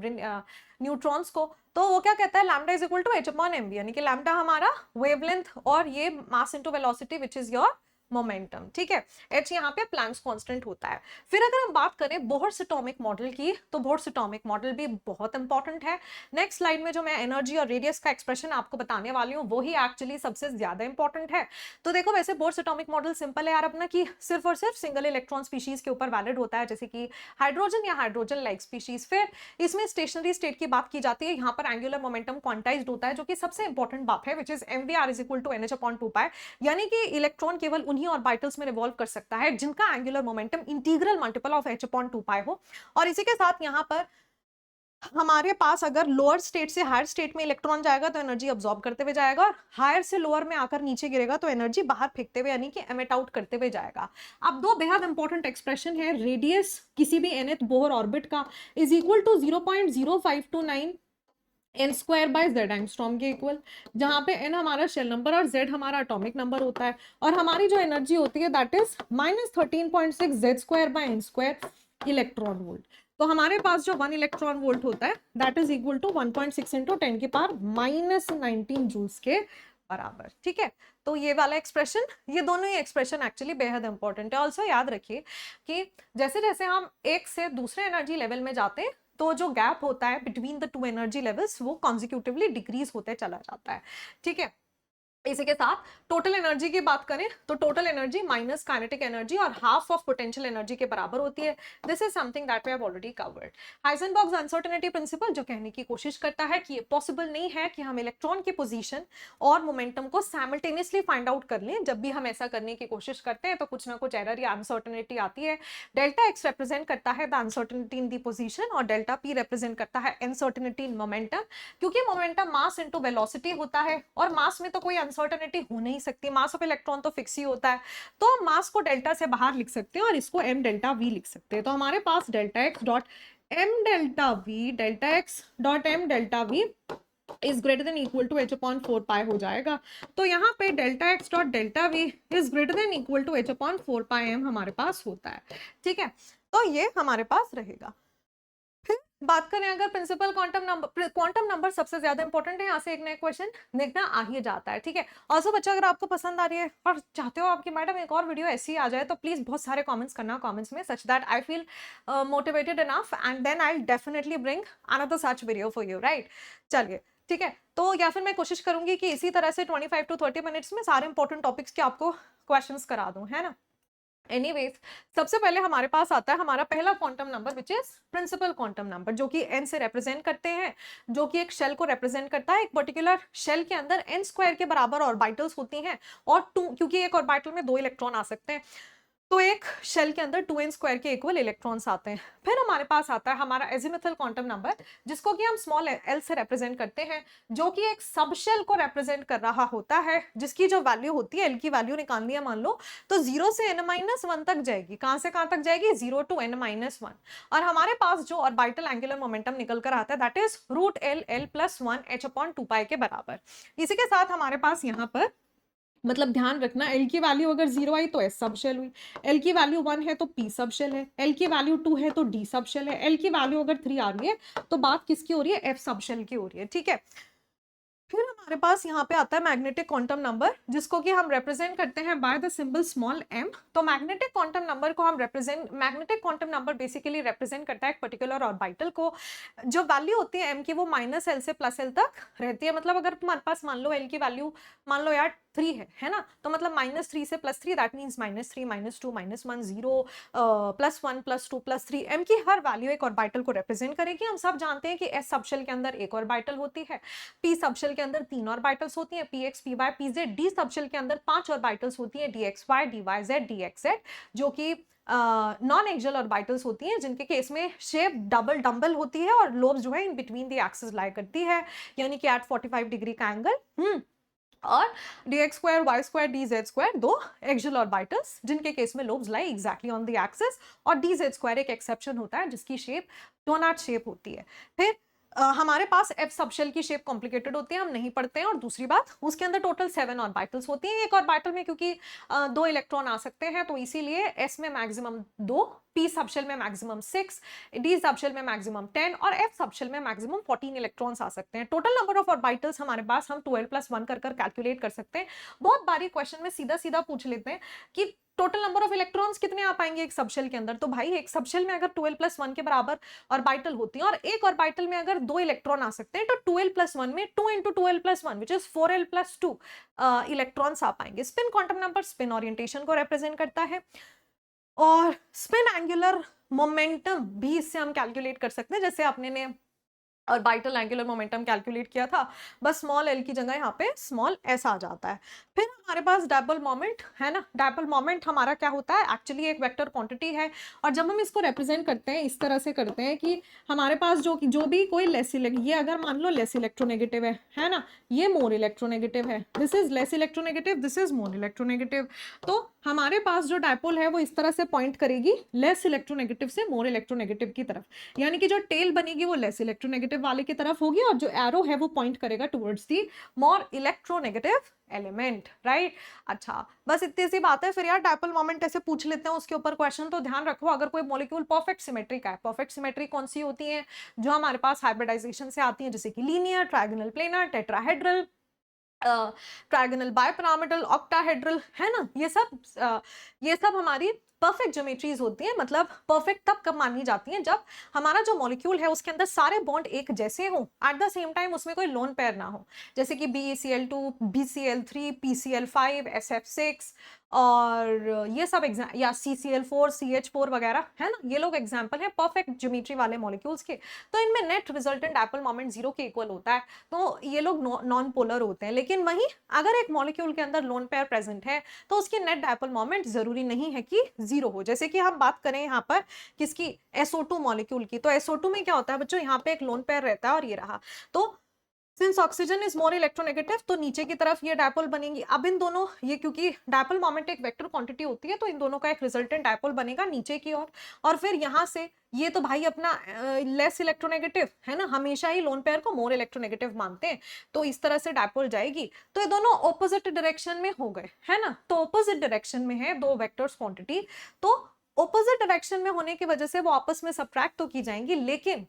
[SPEAKER 1] न्यूट्रॉन्स को। तो वो क्या कहता है? Lambda is equal to h upon mv, यानी कि लैम्डा हमारा वेवलेंथ और ये mass into velocity which is your momentum. ठीक है, h यहाँ पे प्लैंक्स कांस्टेंट होता है। फिर अगर हम बात करें बोहर्स एटॉमिक मॉडल की, तो बोहर्स एटॉमिक मॉडल भी बहुत इंपॉर्टेंट है। नेक्स्ट स्लाइड में जो मैं एनर्जी और रेडियस का एक्सप्रेशन आपको बताने वाली हूँ वो ही एक्चुअली सबसे ज्यादा इंपॉर्टेंट है। तो देखो, वैसे बोहर्स एटॉमिक मॉडल सिंपल है यार अपना, कि सिर्फ और सिर्फ सिंगल इलेक्ट्रॉन स्पीशीज के ऊपर वैलिड होता है, जैसे कि हाइड्रोजन या हाइड्रोजन लाइक स्पीशीज। फिर इसमें स्टेशनरी स्टेट की बात की जाती है, यहाँ पर एंगुलर मोमेंटम क्वांटाइज्ड होता है, जो कि सबसे इंपॉर्टेंट बात है, which is mvr is equal to nh upon 2 pi, यानी कि इलेक्ट्रॉन केवल उन्हीं ऑर्बिटल्स में रिवॉल्व कर सकता है जिनका angular momentum integral multiple of h upon 2 पाई हो। और इसी के साथ यहाँ पर हमारे पास अगर लोअर स्टेट से हायर स्टेट में इलेक्ट्रॉन जाएगा तो एनर्जी अब्सॉर्ब करते हुए जाएगा, और हायर से लोअर में आकर नीचे गिरेगा तो एनर्जी बाहर फेंकते हुए यानी कि एमिट आउट करते हुए जाएगा। अब दो बेहद इंपॉर्टेंट एक्सप्रेशन है। रेडियस किसी भी nth बोहर ऑर्बिट का is equal to 0.0529 n square by Z angstrom के इक्वल, जहां पे n हमारा शेल नंबर और z हमारा एटॉमिक नंबर होता है, और हमारी जो एनर्जी होती है that is -13.6 z square by n square electron volt. तो हमारे पास जो 1 इलेक्ट्रॉन वोल्ट होता है that is equal to 1.6 into 10 की पावर -19 जूल्स के बराबर। ठीक है, तो ये वाला एक्सप्रेशन, ये दोनों ही एक्सप्रेशन एक्चुअली बेहद इंपॉर्टेंट है। ऑल्सो याद रखिए कि जैसे जैसे हम एक से दूसरे एनर्जी लेवल में जाते हैं तो जो गैप होता है between the two energy levels वो कॉन्जिक्यूटिवली डिक्रीज होते चला जाता है। ठीक है, इसी के साथ टोटल एनर्जी की बात करें तो total energy minus kinetic energy और हाफ ऑफ पोटेंशियल एनर्जी के बराबर होती है। This is something that we have already covered. Heisenberg's uncertainty principle जो कहने की कोशिश करता है कि ये पॉसिबल नहीं है कि हम इलेक्ट्रॉन की पोजीशन और मोमेंटम को साइमल्टेनियसली फाइंड आउट कर लें। जब भी हम ऐसा करने की कोशिश करते हैं तो कुछ ना कुछ एरर या अनसर्टेनिटी आती है। डेल्टा एक्स रिप्रेजेंट करता है the uncertainty in the position और डेल्टा पी रिप्रेजेंट करता है अनसर्टेनिटी इन मोमेंटम, क्योंकि मोमेंटम मास इनटू वेलोसिटी होता है और मास में तो कोई अनसर्टेनिटी हो नहीं सकती। मास ऑफ इलेक्ट्रॉन तो फिक्स ही होता है, तो मास को डेल्टा से बाहर लिख सकते हैं और इसको m डेल्टा v लिख सकते हैं। तो हमारे पास delta x dot m delta v, delta x dot m delta v is greater than equal to h upon 4 pi हो जाएगा। तो यहाँ पे delta x dot delta v is greater than equal to h upon 4 pi m हमारे पास होता है। ठीक है, तो ये हमारे पास रहेगा। फिर बात करें अगर प्रिंसिपल क्वांटम नंबर सबसे ज्यादा इंपॉर्टेंट है, यहाँ से एक नया क्वेश्चन देखना आ ही जाता है। ठीक है, ऑल्सो बच्चा अगर आपको पसंद आ रही है और चाहते हो आपकी मैडम एक और वीडियो ऐसी आ जाए तो प्लीज बहुत सारे कमेंट्स करना कमेंट्स में, such that I feel motivated enough and then I definitely bring another such video for you, right. चलिए ठीक है, तो या फिर मैं कोशिश करूंगी कि इसी तरह से 25 to 30 मिनट्स में सारे इंपॉर्टेंट टॉपिक्स के आपको क्वेश्चंस करा दूं, है ना। एनीवेज, सबसे पहले हमारे पास आता है हमारा पहला quantum number which is principal quantum number, जो कि n से रिप्रेजेंट करते हैं, जो कि एक शेल को रिप्रेजेंट करता है। एक पर्टिकुलर शेल के अंदर n स्क्वायर के बराबर ऑर्बिटल्स होती हैं और 2, क्योंकि एक ऑर्बिटल में 2 इलेक्ट्रॉन आ सकते हैं, तो एक शेल के अंदर 2n² के इक्वल इलेक्ट्रॉन्स आते हैं। फिर हमारे पास आता है हमारा एजीमुथल क्वांटम नंबर, जिसको कि हम स्मॉल एल से रिप्रेजेंट करते हैं, जो कि एक सब शेल को रिप्रेजेंट कर रहा होता है, जिसकी जो वैल्यू होती है, एल की वैल्यू निकालनी है मान लो, तो 0 से n-1 तक जाएगी। कहां से कहां तक जाएगी? 0 to n-1। और हमारे पास जो ऑर्बिटल एंगुलर मोमेंटम निकल कर आता है, that is √L L+1 h/2 के बराबर। इसी के साथ हमारे पास यहाँ पर मतलब ध्यान रखना, एल की वैल्यू अगर 0 आई तो एस सब शेल हुई, एल की वैल्यू 1 है तो पी सब शेल है, एल की वैल्यू 2 है तो डी सब शेल है, एल की वैल्यू अगर 3 आ रही है तो बात किसकी हो रही है? एफ सब शेल की हो रही है। ठीक है, फिर हमारे पास यहाँ पे आता है मैग्नेटिक क्वांटम नंबर, जिसको कि हम रिप्रेजेंट करते हैं by the symbol small m। तो मैग्नेटिक क्वांटम नंबर को हम magnetic quantum number basically represent करता है एक पर्टिकुलर ऑर्बिटल को। जो वैल्यू होती है m की वो -L से +L तक रहती है। मतलब अगर तुम्हारे पास मान लो l की वैल्यू मान लो यार 3 है ना, तो मतलब -3 से +3 दैट मीन्स -3 -2 -1 0 +1 +2 +3 m की हर वैल्यू एक ऑर्बिटल को रिप्रेजेंट करेगी। हम सब जानते हैं कि s सबशेल के अंदर एक ऑर्बिटल होती है, p सबशेल के अंदर 3 ऑर्बिटल्स होती हैं, px py pz, d subshell के अंदर 5 ऑर्बिटल्स होती हैं, dxy dyz dxz, जो कि नॉन एक्सियल ऑर्बिटल्स होती हैं, जिनके केस में शेप डबल डंबल होती है और लोब्स जो है इन बिटवीन द एक्सिस लाई करती है, यानी कि एट 45 डिग्री का एंगल। और dx² y² dz² दो एक्सियल ऑर्बिटल्स, जिनके केस में lobes lie exactly on the axis, और dz² एक एक्सेप्शन होता है जिसकी शेप डोनट शेप होती है। फिर हमारे पास एफ सबशेल की शेप कॉम्प्लिकेटेड होती है, हम नहीं पढ़ते हैं। और दूसरी बात, उसके अंदर टोटल 7 ऑर्बिटल्स होती हैं। एक ऑर्बिटल में क्योंकि 2 इलेक्ट्रॉन आ सकते हैं, तो इसीलिए एस में मैक्सिमम 2, पी सबशेल में मैक्सिमम 6, डी सबशेल में मैक्सिमम 10 और एफ सबशेल में मैक्सिमम 14 इलेक्ट्रॉन्स आ सकते हैं। टोटल नंबर ऑफ ऑर्बिटल्स हमारे पास हम 12+1 कर कैलकुलेट कर सकते हैं। बहुत बारीक क्वेश्चन में सीधा सीधा पूछ लेते हैं कि टोटल नंबर ऑफ इलेक्ट्रॉन्स कितने आ पाएंगे एक सबशेल के अंदर। तो भाई एक सबशेल में अगर 12+1 के बराबर ऑर्बिटल होती है और एक ऑर्बिटल में अगर 2 इलेक्ट्रॉन आ सकते हैं, तो 12+1 में 2 × 12+1 विच इज 4l+2 इलेक्ट्रॉन्स आ पाएंगे। Spin quantum number spin orientation को रिप्रेजेंट करता है, और स्पिन एंगुलर मोमेंटम भी इससे हम कैलकुलेट कर सकते हैं, जैसे आपने ने ऑर्बिटल एंगुलर मोमेंटम कैलकुलेट किया था, बस स्मॉल एल की जगह यहाँ पे स्मॉल एस आ जाता है। फिर हमारे पास डायपोल मोमेंट है ना, डायपोल मोमेंट हमारा क्या होता है? एक्चुअली एक वेक्टर क्वांटिटी है, और जब हम इसको रिप्रेजेंट करते हैं इस तरह से करते हैं कि हमारे पास जो भी कोई लेस ये अगर मान लो लेस इलेक्ट्रोनेगेटिव है ना, ये मोर इलेक्ट्रोनेगेटिव है, this is less electronegative, this is more electronegative. तो हमारे पास जो डायपोल है वो इस तरह से पॉइंट करेगी लेस इलेक्ट्रोनेगेटिव से मोर इलेक्ट्रोनेगेटिव की तरफ, यानी कि जो टेल बनेगी वो लेस इलेक्ट्रोनेगेटिव वाले की तरफ होगी, और जो एरो है वो पॉइंट करेगा towards the more electronegative element, right. अच्छा, बस इतनी सी बात है। फिर यार डायपोल मोमेंट ऐसे पूछ लेते हैं उसके ऊपर क्वेश्चन, तो ध्यान रखो अगर कोई मॉलिक्यूल परफेक्ट सिमेट्री का है, परफेक्ट सिमेट्री कौन सी होती है? जो हमारे पास हाइब्रिडाइजेशन से आती है, जैसे कि linear, trigonal, planar, tetrahedral, trigonal, bipyramidal, octahedral, है ना, ये सब हमारी परफेक्ट ज्योमेट्रीज होती हैं। मतलब परफेक्ट तब कब मानी जाती हैं? जब हमारा जो मॉलिक्यूल है उसके अंदर सारे बॉन्ड एक जैसे हों, एट द सेम टाइम उसमें कोई लोन पेयर ना हो, जैसे कि BeCl2, BCl3, PCl5, SF6 और ये सब या CCl4, CH4 वगैरह, है ना, ये लोग एग्जाम्पल है परफेक्ट ज्योमेट्री वाले मॉलिक्यूल्स के। तो इनमें नेट रिजल्टेंट डायपोल मोमेंट 0 के इक्वल होता है, तो ये लोग नॉन पोलर होते हैं। लेकिन वहीं अगर एक मॉलिक्यूल के अंदर लोन पेयर प्रेजेंट है तो उसकी नेट डायपोल मोमेंट जरूरी नहीं है कि 0 हो। जैसे कि हम बात करें यहाँ पर किसकी? SO2 मॉलिक्यूल की। तो SO2 में क्या होता है बच्चों? यहाँ पे एक लोन पेयर रहता है और ये रहा, तो since oxygen is more electronegative तो नीचे की तरफ ये डायपोल बनेगी। अब इन दोनों, ये क्योंकि डायपोल मोमेंट एक वेक्टर क्वांटिटी होती है, तो इन दोनों का एक रिजल्टेंट डायपोल बनेगा नीचे की ओर। और फिर यहाँ से ये तो भाई अपना लेस इलेक्ट्रोनेगेटिव है ना, हमेशा ही लोन पेयर को मोर इलेक्ट्रोनेगेटिव मानते हैं, तो इस तरह से डायपोल जाएगी। तो ये दोनों ऑपोजिट डायरेक्शन में हो गए, है ना, तो ऑपोजिट डायरेक्शन में है दो वेक्टर्स क्वांटिटी, तो ऑपोजिट डायरेक्शन में होने की वजह से वो आपस में सब्ट्रैक्ट तो की जाएंगी, लेकिन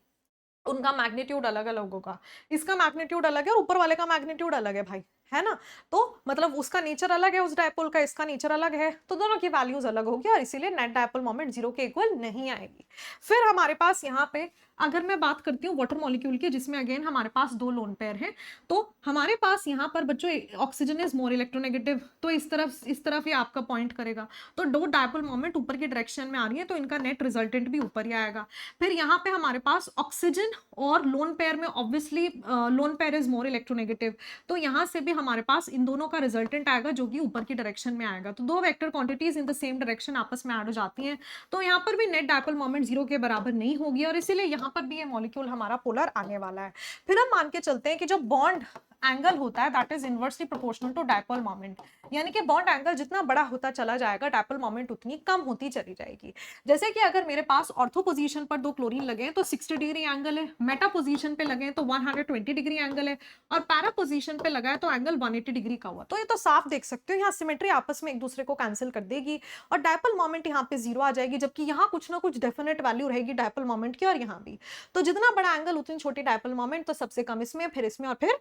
[SPEAKER 1] उनका मैग्नीट्यूड अलग अलग होगा। इसका मैग्नीट्यूड अलग है और ऊपर वाले का मैग्नीट्यूड अलग है भाई, है ना, तो मतलब उसका नेचर अलग है उस डायपोल का, इसका नेचर अलग है, तो दोनों की वैल्यूज अलग होगी और इसीलिए नेट डायपोल मोमेंट 0 के इक्वल नहीं आएगी। फिर हमारे पास यहाँ पे अगर मैं बात करती हूँ वाटर मॉलिक्यूल की, जिसमें अगेन हमारे पास 2 लोन पेयर हैं, तो हमारे पास यहाँ पर बच्चों ऑक्सीजन इज मोर इलेक्ट्रोनेगेटिव, तो इस तरफ ये आपका पॉइंट करेगा, तो दो डायपोल मोमेंट ऊपर की डायरेक्शन में आ रही है, तो इनका नेट रिजल्टेंट भी ऊपर ही आएगा। फिर यहाँ पे हमारे पास ऑक्सीजन और लोन पेयर में obviously lone pair is more electronegative, तो यहाँ से भी हमारे पास इन दोनों का रिजल्टेंट आएगा जो कि ऊपर की डायरेक्शन में आएगा, तो दो vector quantities in the same direction आपस में ऐड हो जाती हैं, तो यहाँ पर भी नेट डायपोल मोमेंट 0 के बराबर नहीं होगी, और इसीलिए यहाँ पर भी ये मॉलिक्यूल हमारा पोलर आने वाला है। फिर हम मान के चलते हैं कि जो बॉन्ड एंगल होता है that is inversely proportional to dipole moment, यानी कि बॉन्ड एंगल जितना बड़ा होता चला जाएगा डायपोल मोमेंट उतनी कम होती चली जाएगी। जैसे कि अगर मेरे पास ऑर्थो पोजीशन पर 2 क्लोरीन लगे हैं तो 60 डिग्री एंगल है, मेटा पोजीशन पे लगे हैं तो 120 डिग्री एंगल है, और पैरा पोजीशन पे लगा है तो एंगल 180 डिग्री का हुआ। तो ये तो साफ देख सकते हो यहाँ सिमेट्री आपस में एक दूसरे को कैंसिल कर देगी और डायपोल मोमेंट यहाँ पे 0 आ जाएगी, जबकि यहाँ कुछ ना कुछ डेफिनेट वैल्यू रहेगी डायपोल मोमेंट की, और यहाँ भी। तो जितना बड़ा एंगल उतनी छोटी डायपोल मोमेंट, तो सबसे कम इसमें, फिर इसमें, और फिर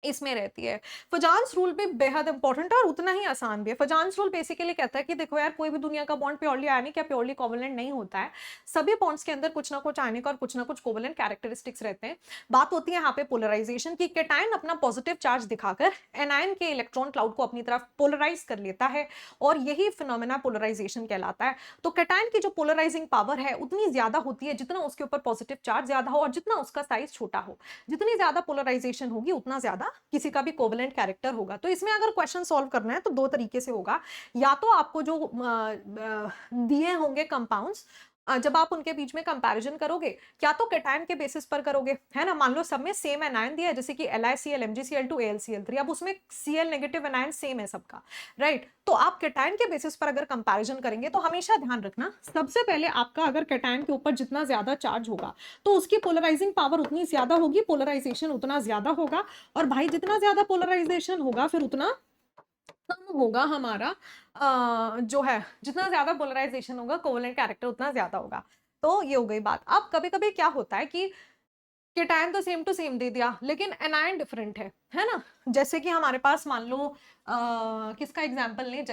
[SPEAKER 1] इसमें रहती है। फजान्स रूल भी बेहद इंपॉर्टेंट है और उतना ही आसान भी है। फजान्स रूल बेसिकली कहता है कि देखो यार, कोई भी दुनिया का बॉन्ड प्योरली आयनिक या प्योरली कोवेलेंट नहीं होता है, सभी बॉन्ड्स के अंदर कुछ ना कुछ आयनिक और कुछ ना कुछ कोवेलेंट कैरेक्टरिस्टिक्स रहते हैं। बात होती है यहाँ पे पोलराइजेशन की, कैटायन अपना पॉजिटिव चार्ज दिखाकर एनायन के इलेक्ट्रॉन क्लाउड को अपनी तरफ पोलराइज कर लेता है, और यही फिनोमेना पोलराइजेशन कहलाता है। तो कैटायन की जो पोलराइजिंग पावर है उतनी ज्यादा होती है जितना उसके ऊपर पॉजिटिव चार्ज ज्यादा हो और जितना उसका साइज छोटा हो। जितनी ज्यादा पोलराइजेशन होगी उतना ज्यादा किसी का भी कोवेलेंट कैरेक्टर होगा। तो इसमें अगर क्वेश्चन सॉल्व करना है तो 2 तरीके से होगा, या तो आपको जो दिए होंगे कंपाउंड्स, जब आप उनके बीच में कंपैरिजन करोगे, क्या तो कैटायन के बेसिस पर करोगे, है ना। मान लो सब में सेम एनायन दिया है, जैसे कि LiCl MgCl2 AlCl3, अब उसमें Cl नेगेटिव एनायन सेम है सबका, राइट। तो आप कैटायन के बेसिस पर अगर कंपैरिजन करेंगे तो हमेशा ध्यान रखना, सबसे पहले आपका अगर कैटायन के ऊपर जितना ज्यादा चार्ज होगा तो उसकी पोलराइजिंग पावर उतनी ज्यादा होगी, पोलराइजेशन उतना ज्यादा होगा, और भाई जितना ज्यादा पोलराइजेशन होगा फिर उतना कम होगा हमारा जो है, जितना ज्यादा पोलराइजेशन होगा कोवेलेंट कैरेक्टर उतना ज्यादा होगा। तो ये हो गई बात। अब कभी कभी क्या होता है कि कैटायन तो सेम टू सेम दे दिया लेकिन एनायन डिफरेंट है ना। जैसे कि हमारे पास मान लो किसका एग्जांपल लें,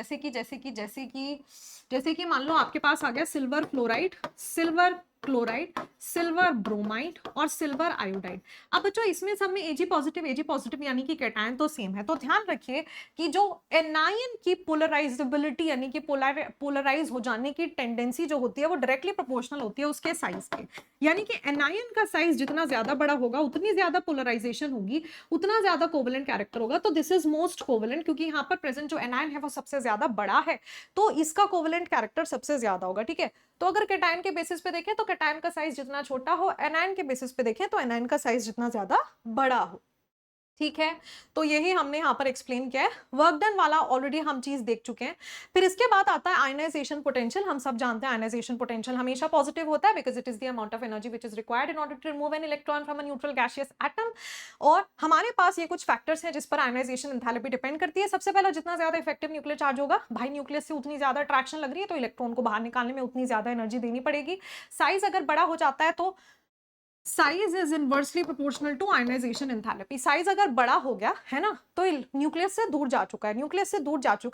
[SPEAKER 1] जैसे कि मान लो आपके पास आ गया silver fluoride, silver chloride, silver bromide और सिल्वर आयोडाइड। अब बच्चों इसमें सब में Ag पॉजिटिव यानी कि कैटायन तो सेम है, तो ध्यान रखिए कि जो एनायन की पोलराइजेबिलिटी यानी कि पोलराइज हो जाने की टेंडेंसी जो होती है वो डायरेक्टली प्रोपोर्शनल होती है उसके साइज के, यानी कि एनायन का साइज जितना ज्यादा बड़ा होगा उतनी ज्यादा पोलराइजेशन होगी, उतना ज्यादा कोवेलेंट कैरेक्टर होगा। तो दिस इज मोस्ट कोवेलेंट, क्योंकि यहाँ पर प्रेजेंट जो एनायन है वो सबसे ज्यादा बड़ा है, तो इसका कोवेलेंट कैरेक्टर सबसे ज्यादा होगा, ठीक है। तो अगर कैटायन के बेसिस पे देखें तो कैटायन का साइज जितना छोटा हो, एनायन के बेसिस पे देखें तो एनायन का साइज जितना ज्यादा बड़ा हो, ठीक है। तो यही हमने यहाँ पर एक्सप्लेन किया है। वर्क डन वाला ऑलरेडी हम चीज देख चुके हैं। फिर इसके बाद आता है आयनाइजेशन पोटेंशियल। हम सब जानते हैं आयनाइजेशन पोटेंशियल हमेशा पॉजिटिव होता है because it is the amount of energy which is required in order to remove an electron from a neutral gaseous atom. और हमारे पास ये कुछ फैक्टर्स हैं जिस पर आयनाइजेशन एंथैल्पी डिपेंड करती है। सबसे पहला, जितना ज्यादा इफेक्टिव न्यूक्लियर चार्ज होगा, भाई न्यूक्लियस से उतनी ज्यादा अट्रैक्शन लग रही है तो इलेक्ट्रॉन को बाहर निकालने में उतनी ज्यादा एनर्जी देनी पड़ेगी। साइज अगर बड़ा हो जाता है तो size is inversely proportional to ionization enthalpy. Size अगर बड़ा हो गया है ना तो न्यूक्लियस से दूर जा चुका है,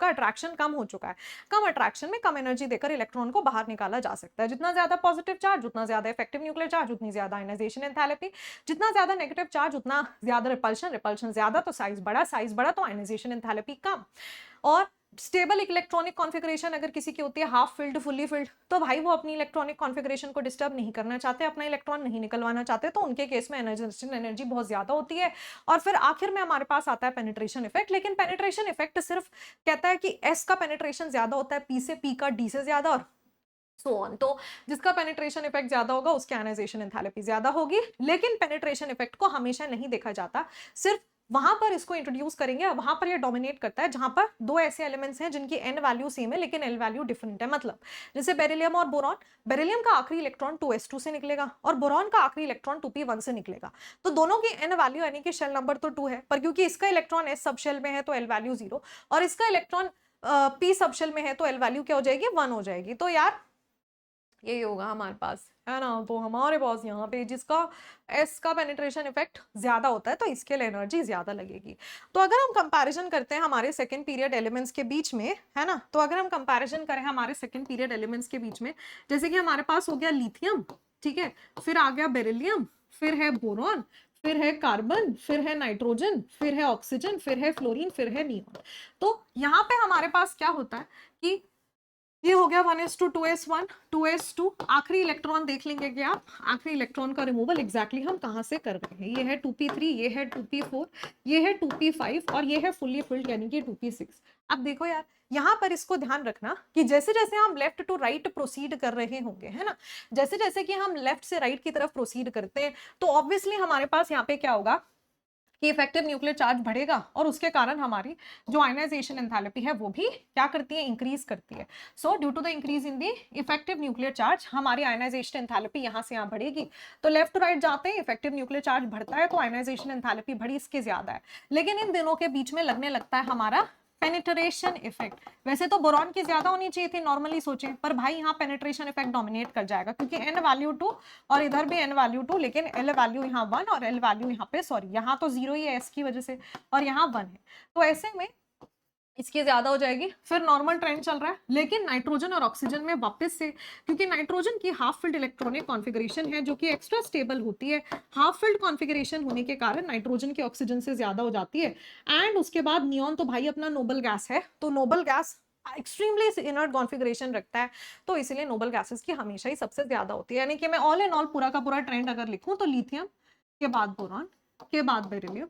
[SPEAKER 1] अट्रैक्शन कम हो चुका है, कम अट्रैक्शन में कम एनर्जी देकर इलेक्ट्रॉन को बाहर निकाला जा सकता है। जितना ज्यादा पॉजिटिव चार्ज उतना ज्यादा इफेक्टिव न्यूक्लियर चार्ज उतनी ज्यादा आयनाइजेशन एंथैल्पी, जितना ज्यादा नेगेटिव चार्ज उतना ज्यादा रिपल्शन ज्यादा तो साइज बड़ा तो आयनाइजेशन एंथैल्पी कम। और स्टेबल इलेक्ट्रॉनिक कॉन्फ़िगरेशन अगर किसी की होती है हाफ फिल्ड फुल्ली फिल्ड, तो भाई वो अपनी इलेक्ट्रॉनिक कॉन्फ़िगरेशन को डिस्टर्ब नहीं करना चाहते, अपना इलेक्ट्रॉन नहीं निकलवाना चाहते, तो उनके केस में एनर्जी बहुत ज्यादा होती है। और फिर आखिर में हमारे पास आता है पेनिट्रेशन इफेक्ट। लेकिन पेनिट्रेशन इफेक्ट सिर्फ कहता है कि एस का पेनिट्रेशन ज्यादा होता है पी से, पी का डी से ज्यादा, और सो ऑन। तो जिसका पेनिट्रेशन इफेक्ट ज्यादा होगा उसकी आयनाइजेशन एंथैल्पी ज्यादा होगी। लेकिन पेनिट्रेशन इफेक्ट को हमेशा नहीं देखा जाता, सिर्फ वहां पर इसको इंट्रोड्यूस करेंगे, वहां पर ये डोमिनेट करता है जहां पर दो ऐसे एलिमेंट्स हैं जिनकी एन वैल्यू सेम है लेकिन एल वैल्यू डिफरेंट है। मतलब जैसे बेरिलियम और बोरॉन, बेरिलियम का आखिरी इलेक्ट्रॉन 2s2 से निकलेगा और बोरॉन का आखिरी इलेक्ट्रॉन 2p1 से निकलेगा। तो दोनों की एन वैल्यू यानी कि शेल नंबर तो 2 है, पर क्योंकि इसका इलेक्ट्रॉन एस सब शेल में है तो एल वैल्यू 0, और इसका इलेक्ट्रॉन पी सब शेल में है तो एल वैल्यू क्या हो जाएगी, 1 हो जाएगी। तो यार यही होगा हमारे पास, है ना। तो हमारे पास यहाँ पे जिसका एस का पेनिट्रेशन इफेक्ट ज्यादा होता है तो इसके लिए एनर्जी ज्यादा लगेगी। तो अगर हम कंपैरिजन करते हैं हमारे सेकंड पीरियड एलिमेंट्स के बीच में, है ना, तो अगर हम कंपैरिजन करें हमारे सेकंड पीरियड एलिमेंट्स के बीच में, जैसे कि हमारे पास हो गया लिथियम ठीक है, फिर आ गया बेरिलियम, फिर है बोरॉन, फिर है कार्बन, फिर है नाइट्रोजन, फिर है ऑक्सीजन, फिर है फ्लोरीन, फिर है नियॉन। तो यहाँ पे हमारे पास क्या होता है कि ये हो गया 1s2 2s1 2s2। आखिरी इलेक्ट्रॉन देख लेंगे कि आप आखिरी इलेक्ट्रॉन का रिमूवल एग्जैक्टली हम कहाँ से कर रहे हैं। ये है 2p3, ये है 2p4, ये है 2p5 और ये है फुल्ली फिल्ड यानी कि 2p6। अब देखो यार, यहाँ पर इसको ध्यान रखना कि जैसे जैसे हम लेफ्ट टू राइट प्रोसीड कर रहे होंगे, है ना, जैसे जैसे कि हम लेफ्ट से राइट की तरफ प्रोसीड करते हैं तो ऑब्वियसली हमारे पास यहाँ पे क्या होगा कि इफेक्टिव न्यूक्लियर चार्ज बढ़ेगा और उसके कारण हमारी जो आयनाइजेशन एंथैल्पी है वो भी क्या करती है, इंक्रीज करती है। So due to the increase in the effective nuclear charge हमारी आयनाइजेशन एंथैल्पी यहाँ से यहाँ बढ़ेगी। तो लेफ्ट टू राइट जाते हैं, इफेक्टिव न्यूक्लियर चार्ज बढ़ता है तो आयनाइजेशन एंथैल्पी बढ़ी, इसके ज्यादा है। लेकिन इन दिनों के बीच में लगने लगता है हमारा पेनिट्रेशन इफेक्ट। वैसे तो बोरॉन की ज्यादा होनी चाहिए थी नॉर्मली सोचें, पर भाई यहाँ पेनिट्रेशन इफेक्ट डोमिनेट कर जाएगा क्योंकि एन वैल्यू 2 और इधर भी एन वैल्यू 2, लेकिन एल वैल्यू यहाँ 1 और एल वैल्यू यहाँ पे सॉरी यहाँ तो 0 ही है एस की वजह से और यहाँ 1 है। तो ऐसे में इसकी ज्यादा हो जाएगी। फिर नॉर्मल ट्रेंड चल रहा है, लेकिन नाइट्रोजन और ऑक्सीजन में वापस से, क्योंकि नाइट्रोजन की हाफ फिल्ड इलेक्ट्रॉनिक कॉन्फ़िगरेशन है जो कि एक्स्ट्रा स्टेबल होती है, हाफ फिल्ड कॉन्फ़िगरेशन होने के कारण नाइट्रोजन की ऑक्सीजन से ज्यादा हो जाती है। एंड उसके बाद नियॉन तो भाई अपना नोबल गैस है, तो noble gas extremely inert configuration रखता है, तो इसलिए नोबल गैसेस की हमेशा ही सबसे ज्यादा होती है। यानी कि मैं ऑल इन ऑल पूरा का पूरा ट्रेंड अगर लिखूं तो लिथियम के बाद बोरॉन के बाद बेरिलियम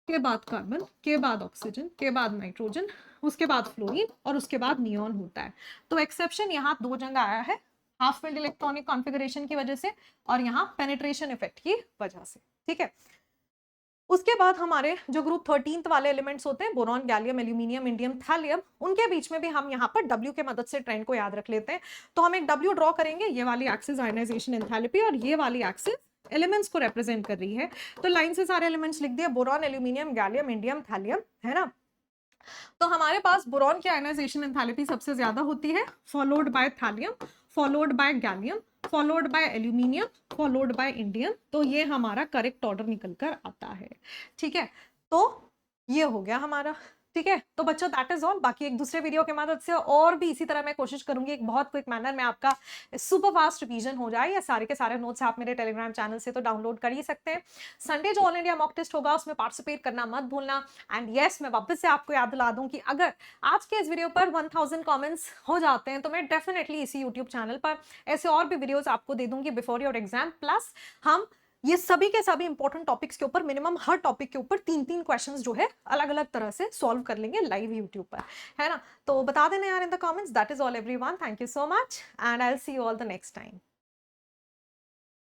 [SPEAKER 1] के बाद कार्बन के बाद ऑक्सीजन के बाद नाइट्रोजन, उसके बाद फ्लोरीन और उसके बाद नियॉन होता है। तो एक्सेप्शन यहाँ 2 जगह आया है, हाफ फिल्ड इलेक्ट्रॉनिक कॉन्फ़िगरेशन की वजह से और यहाँ पेनिट्रेशन इफेक्ट की वजह से। ठीक है, उसके बाद हमारे जो ग्रुप 13th वाले एलिमेंट्स होते हैं boron, gallium, aluminium, indium, thallium, उनके बीच में भी हम यहाँ पर W के मदद से ट्रेंड को याद रख लेते हैं। तो हम एक W ड्रॉ करेंगे, ये वाली एक्सिस आयनाइजेशन एंथैल्पी और ये वाली एक्सिस एलिमेंट्स को रिप्रेजेंट कर रही है। तो लाइन से सारे एलिमेंट्स लिख दिए, boron, aluminium, gallium, indium, thallium, है ना। तो हमारे पास बोरॉन की आयनाइजेशन एंथैल्पी सबसे ज्यादा होती है, followed by thallium, followed by gallium, followed by aluminium, followed by indium. तो ये हमारा करेक्ट ऑर्डर निकल कर आता है। ठीक है, तो ये हो गया हमारा। ठीक है, तो बच्चों दैट इज ऑल। बाकी एक दूसरे वीडियो की मदद से और भी इसी तरह मैं कोशिश करूंगी एक बहुत क्विक मैनर में आपका सुपर फास्ट रिवीजन हो जाए। या सारे के सारे नोट्स आप मेरे टेलीग्राम चैनल से तो डाउनलोड कर ही सकते हैं। संडे जो ऑल इंडिया मॉक टेस्ट होगा उसमें पार्टिसिपेट करना मत भूलना। एंड यस, मैं वापस से आपको याद दिला दूं कि अगर आज के इस वीडियो पर 1000 कमेंट्स हो जाते हैं तो मैं डेफिनेटली इसी यूट्यूब चैनल पर ऐसे और भी वीडियोस आपको दे दूंगी बिफोर योर एग्जाम। प्लस हम ये सभी के सभी इंपॉर्टेंट टॉपिक्स के ऊपर मिनिमम हर टॉपिक के ऊपर 3-3 क्वेश्चंस जो है अलग अलग तरह से सॉल्व कर लेंगे लाइव यूट्यूब पर, है ना। तो बता देना यार in the comments. That is all everyone, thank you so much and I will see you all the next time.